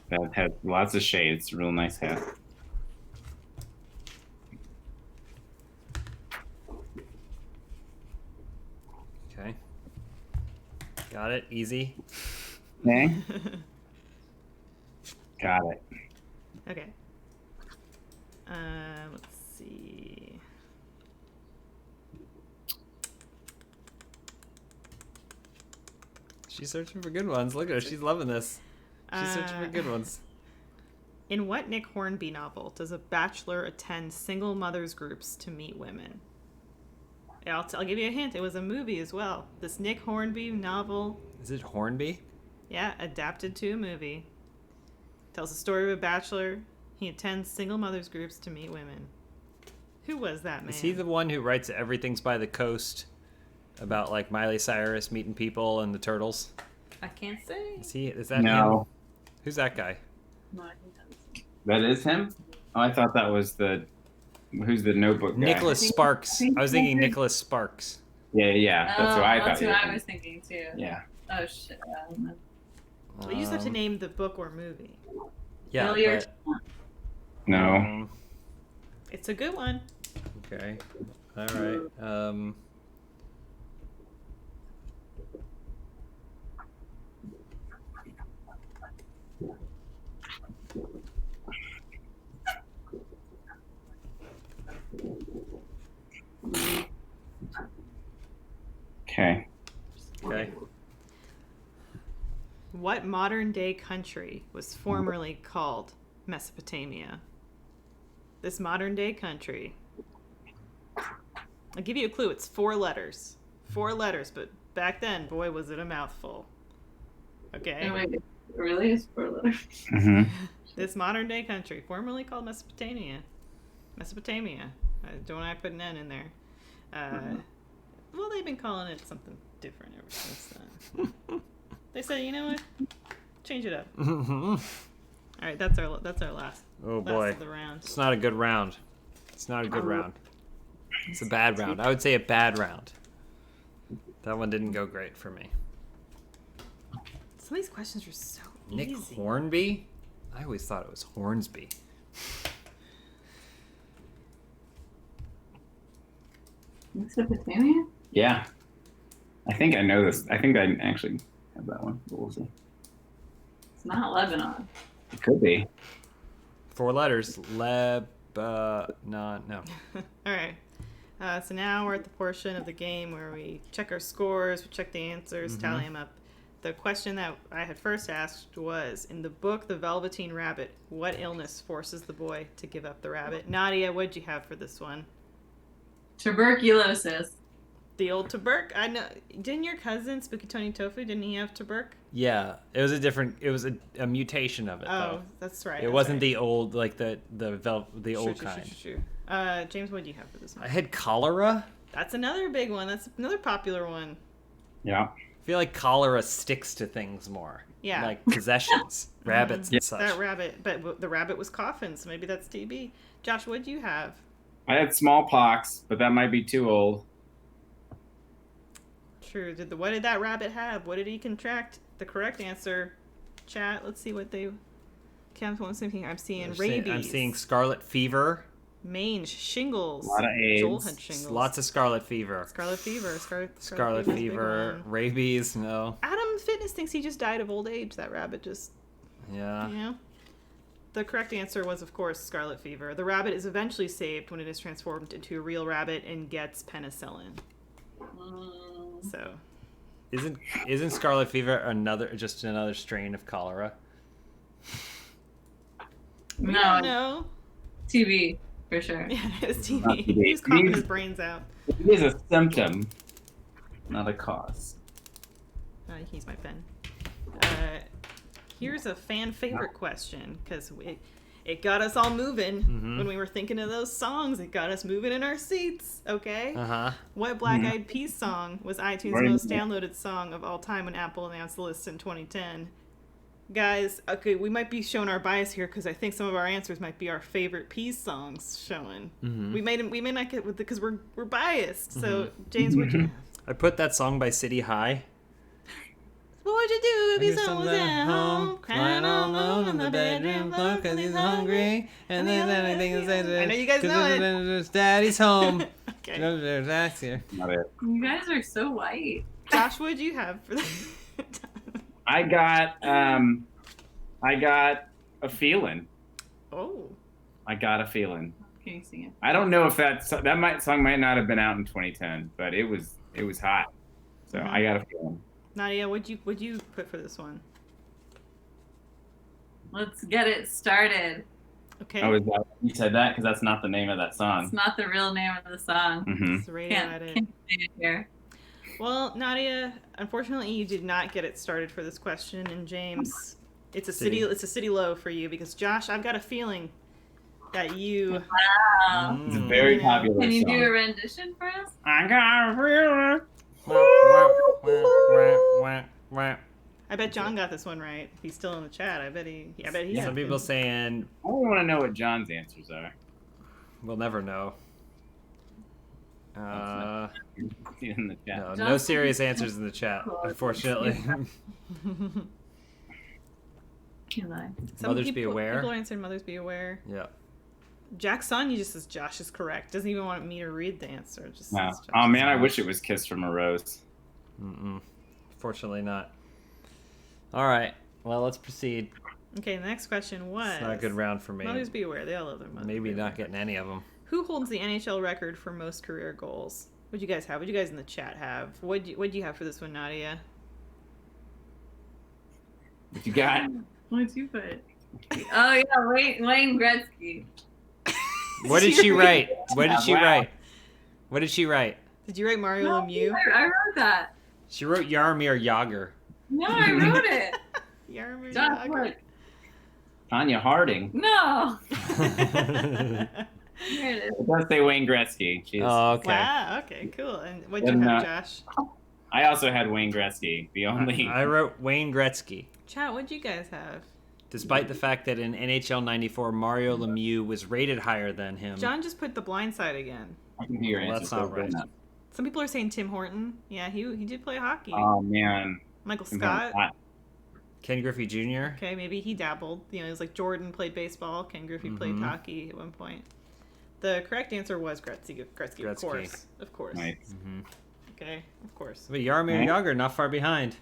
That has lots of shades. It's a real nice hat. Okay. Got it. Easy. Okay. Got it. Okay. Let's see. She's searching for good ones. Look at her. She's loving this. She's searching for good ones. In what Nick Hornby novel does a bachelor attend single mothers groups to meet women? Yeah, I'll give you a hint. It was a movie as well. This Nick Hornby novel, Is it Hornby? yeah, adapted to a movie. Tells the story of a bachelor. He attends single mothers groups to meet women. Who was that man? Is he the one who writes Everything's by the Coast about like Miley Cyrus meeting people and the turtles? I can't say. Is that No. him? Who's that guy? No, I think that's... That is him? Oh, I thought that was who's the notebook guy? Nicholas Sparks. I was thinking Nicholas Sparks. Yeah. That's what I thought. That's who you were I thinking. was thinking too. Yeah. Oh shit. I don't know. Well, you just have to name the book or movie. Yeah. Failure. but- No. It's a good one. Okay. All right. Okay. Okay. What modern day country was formerly called Mesopotamia? This modern day country. I'll give you a clue. It's 4 letters. 4 letters, but back then, boy, was it a mouthful. Okay. Oh, wait, really? It's 4 letters? Mm-hmm. This modern day country, formerly called Mesopotamia. Mesopotamia. Don't I put an N in there? Well, they've been calling it something different ever since then. They said, you know what? Change it up. All right, that's our last. Oh last boy. of the round. It's not a good round. It's not a good round. It's a bad round. I would say a bad round. That one didn't go great for me. Some of these questions are so Nick easy. Hornby? I always thought it was Hornsby. Mesopotamia? Yeah. I think I know this. I think I actually have that one, but we'll see. It's not Lebanon. It could be. 4 letters. No. All right. So now we're at the portion of the game where we check our scores, we check the answers, tally them up. The question that I had first asked was, in the book The Velveteen Rabbit, what illness forces the boy to give up the rabbit? Nadia, what'd you have for this one? Tuberculosis. The old tuberc? I know. Didn't your cousin, Spooky Tony Tofu, didn't he have tuberc? Yeah, it was a mutation of it Oh, though. that's right. It wasn't the old like the old Sure. kind. James, what do you have for this one? I had cholera. That's another big one. That's another popular one. Yeah. feel like cholera sticks to things more. Yeah. Like possessions, rabbits and such. That rabbit, but the rabbit was coughing, so maybe that's TB. Josh, what'd you have? I had smallpox, but that might be too old. True. What did that rabbit have? What did he contract? The correct answer, chat. Let's see what they. I'm seeing rabies. I'm seeing scarlet fever. Mange, shingles. A lot of AIDS. Joel had shingles. Lots of scarlet fever. Scarlet fever. Scarlet fever's a big fever. one. Rabies. No. Adam Fitness thinks he just died of old age. That rabbit just. Yeah. You know? The correct answer was, of course, scarlet fever. The rabbit is eventually saved when it is transformed into a real rabbit and gets penicillin. So. Isn't scarlet fever just another strain of cholera? No, No. TV for sure. Yeah, it's Not TV. TV. He was coughing his brains out. It is a symptom, not a cause. You can use my pen. Here's a fan favorite question, because it got us all moving when we were thinking of those songs. It got us moving in our seats, okay? Uh-huh. What Black Eyed Peas song was iTunes' most downloaded song of all time when Apple announced the list in 2010? Guys, okay, we might be showing our bias here because I think some of our answers might be our favorite Peas songs showing. We may not get with it because we're biased. So, James, what'd you have? I put that song by City High. What would you do if your son was at home, crying all alone on the bedroom floor because he's hungry? And then anything to say I know you guys know it. Daddy's home. Okay. Zach's here. Not it. You guys are so white. Josh, what did you have for the... I got a feeling. Oh. I got a feeling. Can you sing it? I don't know if song might not have been out in 2010, but it was hot. So I got a feeling. Nadia, what'd you put for this one? Let's get it started. Okay. Oh, you said that because that's not the name of that song. It's not the real name of the song. Mm-hmm. It's radio Can't edit. say it here. Well, Nadia, unfortunately, you did not get it started for this question, and James, it's a city low for you because Josh, I've got a feeling that you. Wow. It's a very popular Can you song. do a rendition for us? I got a feeling. I bet John got this one right. He's still in the chat. I bet he. Some people saying I don't want to know what John's answers are. we'll never know. In the chat. No serious answers in the chat, unfortunately. Can I? Mothers be aware. People answered "Mothers be aware." Yeah. Jack Sonya just says Josh is correct. Doesn't even want me to read the answer. Just No. says Josh Oh is man, I correct. wish it was "Kiss from a Rose." Fortunately not. All right. Well, let's proceed. Okay, the next question was. It's not a good round for me. Mothers be aware. They all love their mothers. Maybe be not aware. getting any of them. Who holds the NHL record for most career goals? What'd you guys have? What'd you guys in the chat have? What'd you have for this one, Nadia? What you got? What'd you put? Oh yeah, Wayne Gretzky. What did she write? What did she Wow. write? What did she write? Did you write Mario Lemieux? I wrote that. She wrote Yarmir Yager. No, I wrote it. Yarmir Josh, Yager. look. Tanya Harding. No. Here it is. It does say Wayne Gretzky. Jeez. Oh, okay. Wow. Okay. Cool. And what'd you And, have, Josh? I also had Wayne Gretzky. The only. I wrote Wayne Gretzky. Chat. What'd you guys have? Despite the fact that in NHL 94, Mario Lemieux was rated higher than him. John just put the blind side again. I can hear your Well, answers. that's not right. Some people are saying Tim Horton. Yeah, he did play hockey. Oh man. Michael Scott. Ken Griffey Jr. Okay, maybe he dabbled. You know, it was like Jordan played baseball. Ken Griffey played hockey at one point. The correct answer was Gretzky, of course. Of course. Nice. Okay, of course. But Yarmir Right. Yager, not far behind.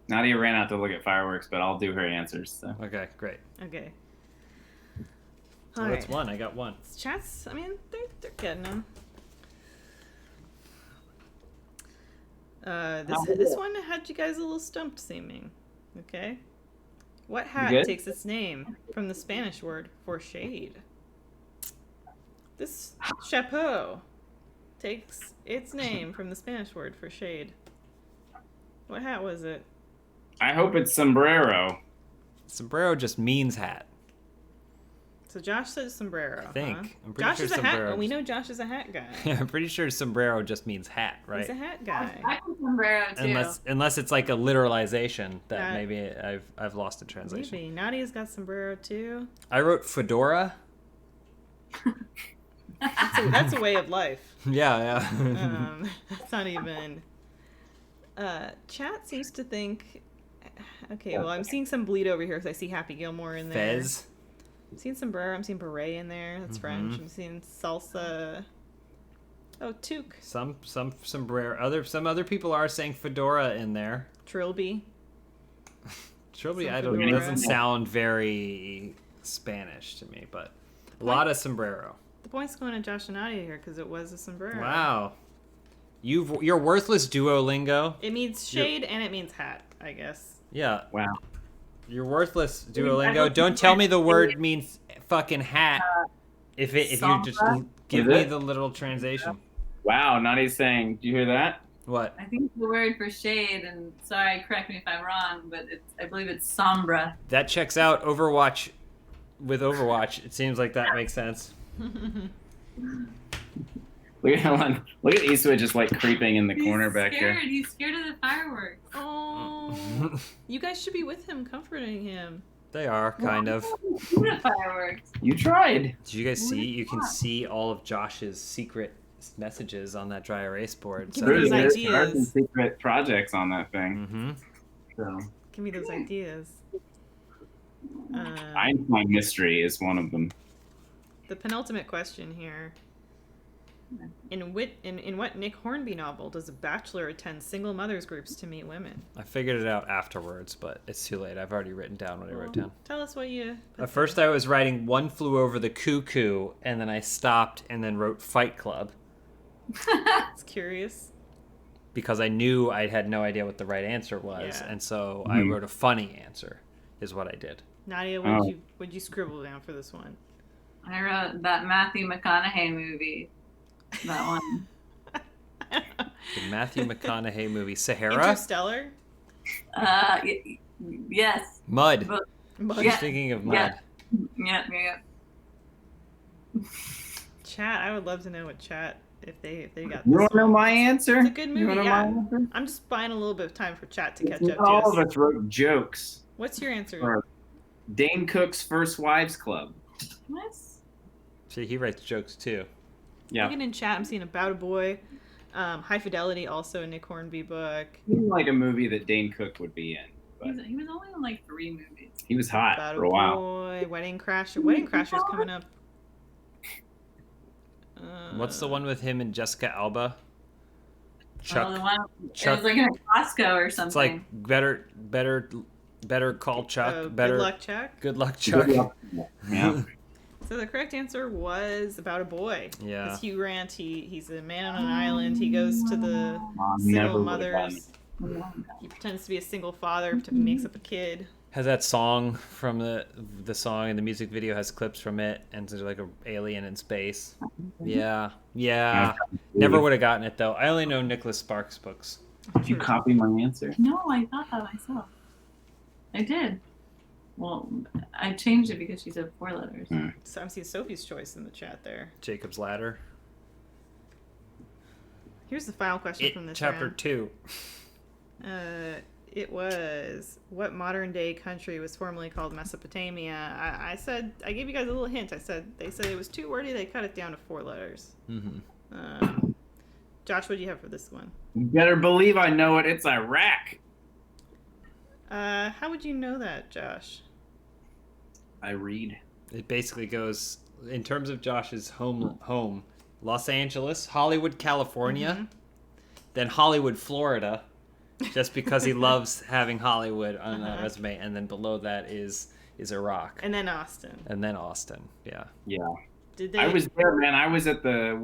Nadia ran out to look at fireworks, but I'll do her answers. So. Okay, great. Okay. So All that's right. one. I got one. Chats, I mean, they're getting them. This one had you guys a little stumped seeming. Okay. What hat good? takes its name from the Spanish word for shade? This chapeau takes its name from the Spanish word for shade. What hat was it? I hope it's sombrero. Sombrero just means hat. So Josh says sombrero. I think. Huh? I'm pretty Josh sure is a sombrero. hat. We know Josh is a hat guy. I'm pretty sure sombrero just means hat, right? He's a hat guy. I can sombrero too. Unless it's like a literalization that That- maybe I've lost in translation. Maybe. Nadia's got sombrero too. I wrote fedora. That's a way of life. Yeah. That's not even. Chat seems to think. Okay, well, I'm seeing some bleed over here because I see Happy Gilmore in there. Fez. I'm seeing sombrero. I'm seeing beret in there. That's French. I'm seeing salsa. Oh, toque. Some sombrero. Some other people are saying fedora in there. Trilby. Trilby, Some I don't know. fedora. Doesn't sound very Spanish to me, but a lot of sombrero. The point's going to Josh and Nadia here because it was a sombrero. Wow. Your worthless Duolingo. It means shade and it means hat, I guess. Yeah. Wow. You're worthless, Duolingo. Don't tell me the word means fucking hat. If you just give me the literal translation. Wow, Nadia's saying, do you hear that? What? I think the word for shade, and sorry, correct me if I'm wrong, but I believe it's sombra. That checks out. Overwatch. With Overwatch, it seems like that makes sense. Look at Eastwood just like creeping in the corner back scared. here. He's scared of the fireworks. Oh, you guys should be with him, comforting him. They are, kind of. The fireworks. You tried. Did you guys see? You can see all of Josh's secret messages on that dry erase board. Give So me those There are ideas. some secret projects on that thing. Mm-hmm. So Give me those ideas. Einstein mystery is one of them. The penultimate question here. In what Nick Hornby novel does a bachelor attend single mothers groups to meet women? I figured it out afterwards, but it's too late. I've already written down what I wrote down. Tell us what you... At first, I was writing One Flew Over the Cuckoo, and then I stopped and then wrote Fight Club It's curious. because I knew I had no idea what the right answer was, Yeah. and so I wrote a funny answer, is what I did. Nadia, what'd you scribble down for this one? I wrote that Matthew McConaughey movie. That one. The Matthew McConaughey movie, Sahara? Interstellar? Yes. Mud. But- But She's thinking of Mud. Yeah. Chat, I would love to know what chat, if they got You this want to know one. my answer? It's a good You movie, wanna know yeah. my answer? I'm just buying a little bit of time for chat to catch up All to of us. us wrote jokes What's your answer? for Dane Cook's First Wives Club. Nice. See, he writes jokes too. Yeah, Looking in chat, I'm seeing About a Boy. High Fidelity, also a Nick Hornby book. seemed like a movie that Dane Cook would be in. But He was only in like 3 movies. he was hot About for a a while. Boy, Wedding Crasher. Wedding Crasher's coming up. What's the one with him and Jessica Alba? Chuck. Oh, the one, Chuck- it was like in a Costco or something. It's like better call Chuck. Better Good luck, Chuck. Good luck, Chuck. Yeah. So the correct answer was About a Boy. Yeah. It's Hugh Grant. He's a man on an island. He goes to the Mom single never would've mothers. He pretends to be a single father. Makes up a kid. Has that song from the song and the music video has clips from it, and there's like a alien in space. Yeah. Never would have gotten it though. I only know Nicholas Sparks books. Did you copy my answer? No, I thought that myself. I did. Well, I changed it because she said 4 letters. So I'm seeing Sophie's Choice in the chat there. Jacob's Ladder. Here's the final question from this Chapter round. 2. It was, what modern day country was formerly called Mesopotamia? I said, I gave you guys a little hint. They said it was too wordy. They cut it down to 4 letters. Mm-hmm. Josh, what do you have for this one? You better believe I know it. It's Iraq. How would you know that, Josh? I read. It basically goes in terms of Josh's home, Los Angeles, Hollywood, California, then Hollywood, Florida, just because he loves having Hollywood on that resume, and then below that is Iraq, And then Austin. Yeah. Yeah. Did they? I was there, man. I was at the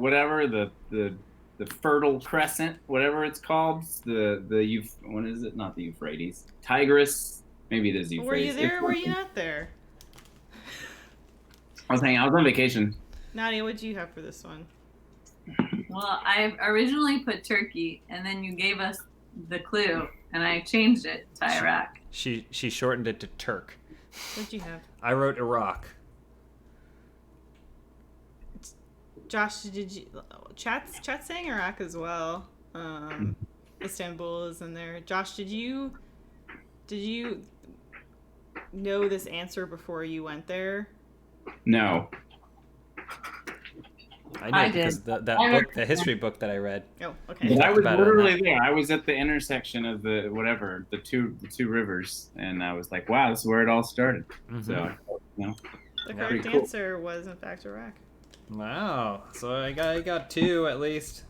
Fertile Crescent, whatever it's called. What is it? Not the Euphrates. Tigris. Maybe it is Euphrates. Were you there or were you not there? I was on vacation. Nadia, what do you have for this one? Well, I originally put Turkey, and then you gave us the clue, and I changed it to Iraq. She shortened it to Turk. What'd you have? I wrote Iraq. Josh, did you chat's saying Iraq as well? Istanbul is in there. Josh, did you know this answer before you went there? No. I knew I it because did. that book, the history book that I read. Oh, okay. But I was about it on literally there. I was at the intersection of the two rivers, and I was like, "Wow, this is where it all started." Mhm. So, The Yeah. correct Cool. answer was in fact Iraq. Wow. So I got 2 at least.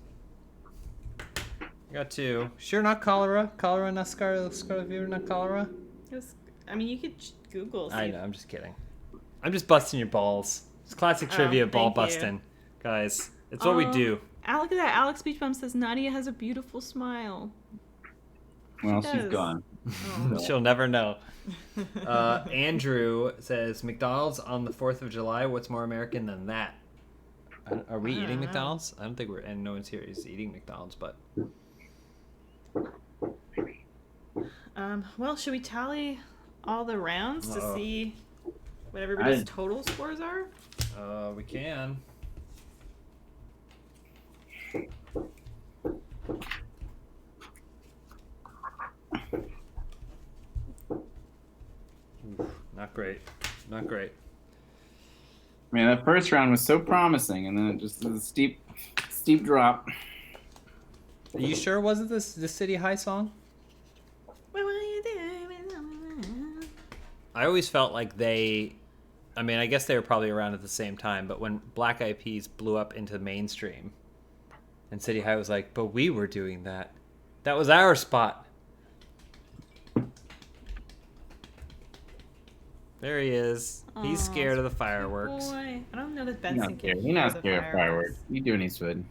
I got 2. Sure, not cholera. Cholera, not scarlet fever, not cholera. It was, I mean, you could Google. See I know. I'm just kidding. I'm just busting your balls. It's classic Oh, trivia, ball thank you. busting, guys. It's what we do. Look at that. Alex Beachbum says Nadia has a beautiful smile. well, She she's does. gone. Oh. She'll never know. Andrew says McDonald's on the 4th of July. What's more American than that? Are we I don't eating know. McDonald's? I don't think we're, and no one's here is eating McDonald's, but Well, should we tally all the rounds to Uh-oh. see what everybody's total scores are? we can. Oof, not great. Not great. Man, that first round was so promising, and then it just was a steep drop. Are you sure it wasn't this the City High song? What will you do? I always felt like they, I mean, I guess they were probably around at the same time, but when Black Eyed Peas blew up into the mainstream, and City High was like, but we were doing that. That was our spot. There he is. He's Aw, scared of the fireworks. Boy, I don't know that He's Benson not can scared. hear He's not the scared of fireworks. You doing Eastwood?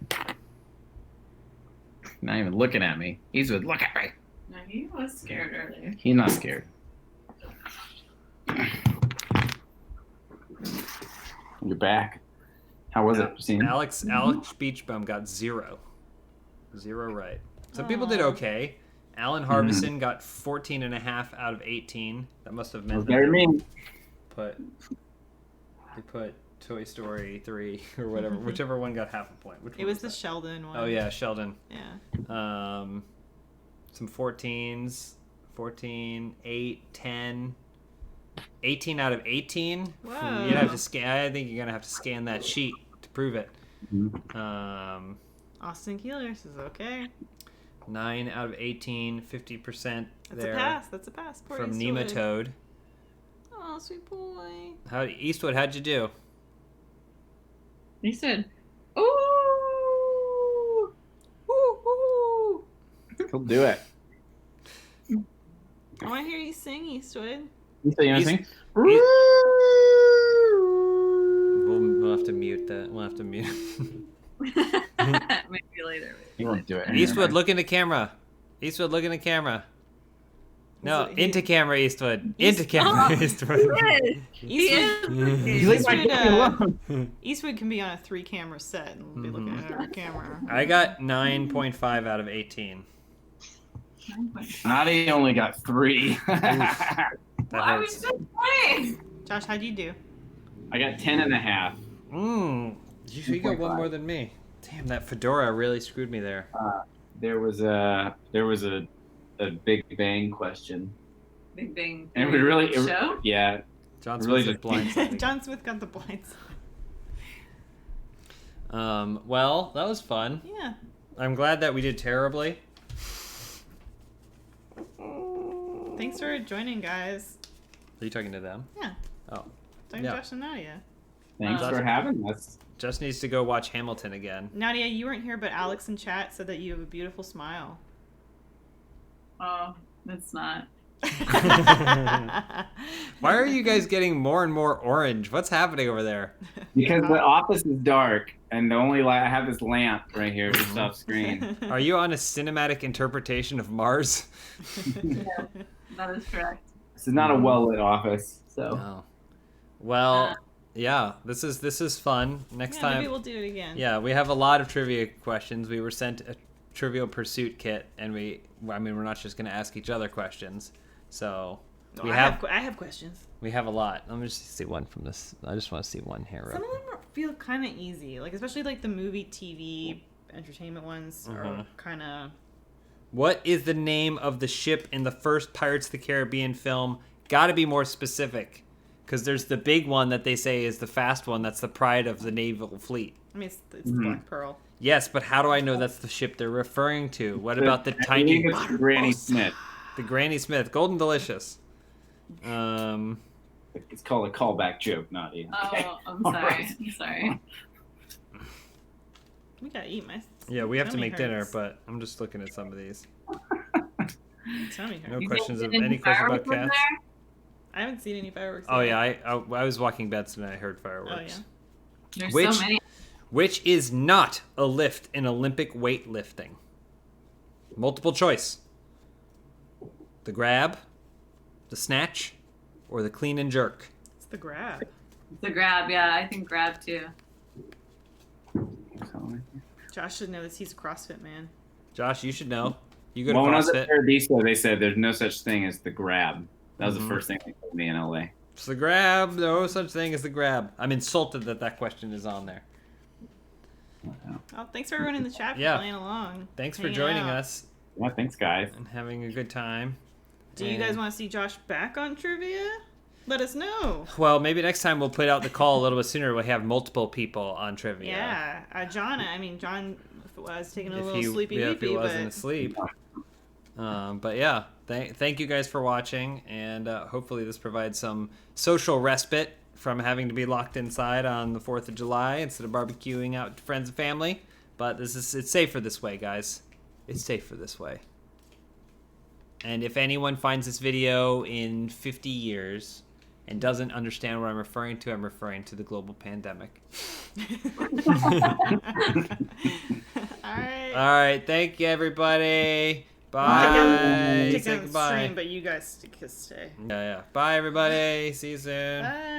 Not even looking at me. Eastwood, look at me. No, he was scared earlier. He's not scared. You're back. How was it, Christine? Alex Beachbum got 0. 0 right. Some people did Aw. okay. Alan Harbison got 14.5 out of 18. That must have meant that Very they mean. put Toy Story 3 or whatever, whichever one got half a point. Which It one was the that? Sheldon one. Oh yeah, Sheldon. Yeah. Some 14s, 14, 8, 10, 18 out of 18. Whoa. You'd have to scan. I think you're gonna have to scan that sheet to prove it. Austin Keeler says okay. 9 out of 18, 50% That's there a pass. That's a pass. Poor from Eastwood. Nematode. Oh, sweet boy. Eastwood, how'd you do? He said, "Ooh, Woo-hoo. He'll do it. I want to hear you sing, Eastwood. You say you want to sing? We'll have to mute that. We'll have to mute. maybe later." He won't do it. Eastwood, look in the camera. Eastwood, look in the camera. No, Is it- into camera, Eastwood. Into camera, Oh, Eastwood. He is. He's like, Eastwood, "Leave me alone." Eastwood can be on a 3-camera set and be looking at every camera. I got 9.5 out of 18. Nadi only got 3. That Well, I was hurts. just playing. Josh, how'd you do? I got 10.5. You got one more than me. Damn, that fedora really screwed me there. There was a Big Bang question. Big Bang. And we really show. yeah. John Really Smith just blindsided. John Smith got the blinds. Well, that was fun. Yeah. I'm glad that we did terribly. Thanks for joining, guys. Are you talking to them? Yeah. Oh. Talking Yeah. to Josh and Nadia. Thanks Josh- for having us. Just needs to go watch Hamilton again. Nadia, you weren't here, but Alex in chat said that you have a beautiful smile. Oh, that's not. Why are you guys getting more and more orange? What's happening over there? Because the office is dark, and the only light I have this lamp right here just off screen. Are you on a cinematic interpretation of Mars? That is correct. This is not a well lit office, so No. Well, yeah, this is fun. Next Yeah, time. maybe we'll do it again. Yeah, we have a lot of trivia questions. We were sent a Trivial Pursuit kit, and we're not just going to ask each other questions. So We I have questions. We have a lot. Let me just see one from this. I just want to see one here. Some of them feel kind of easy, like especially like the movie, TV, entertainment ones are kind of. What is the name of the ship in the first Pirates of the Caribbean film? Got to be more specific, because there's the big one that they say is the fast one. That's the pride of the naval fleet. I mean, it's Black Pearl. Yes, but how do I know that's the ship they're referring to? What about the tiny Granny Smith? The Granny Smith, Golden Delicious. It's called a callback joke, not a. Oh, I'm sorry. Right. I'm sorry. We gotta eat my. Yeah, we have to tummy make dinner, hurts. but I'm just looking at some of these. Tummy hurts. No You questions guys of did any questions about fireworks over cats? there? I haven't seen any fireworks. Oh yet. yeah, I was walking beds and I heard Oh fireworks. yeah. There's so many. Which is not a lift in Olympic weightlifting? Multiple choice. The grab, the snatch, or the clean and jerk? It's the grab. The grab, yeah, I think grab too. Josh should know this. He's a CrossFit man. Josh, you should know. You go to Well, when I was at CrossFit. Paradiso, they said there's no such thing as the grab. That was the first thing they told me in LA. It's the grab. No such thing as the grab. I'm insulted that question is on there. Oh, thanks for everyone in the chat for Yeah. playing along. Thanks for hanging joining out. us Yeah, thanks, guys. and having a good time. Do you guys want to see Josh back on trivia? Let us know. Well, maybe next time we'll put out the call a little bit sooner. We'll have multiple people on trivia. Yeah, John was taking a If little he, sleepy if he weepy, wasn't but asleep. But yeah, thank you guys for watching, and hopefully this provides some social respite from having to be locked inside on the 4th of July instead of barbecuing out with friends and family. But it's safer this way, guys. It's safer this way. And if anyone finds this video in 50 years and doesn't understand what I'm referring to the global pandemic. all right. All right, thank you, everybody. Bye. Take Say down the goodbye. stream, but you guys stay. Yeah. Bye, everybody. See you soon. Bye.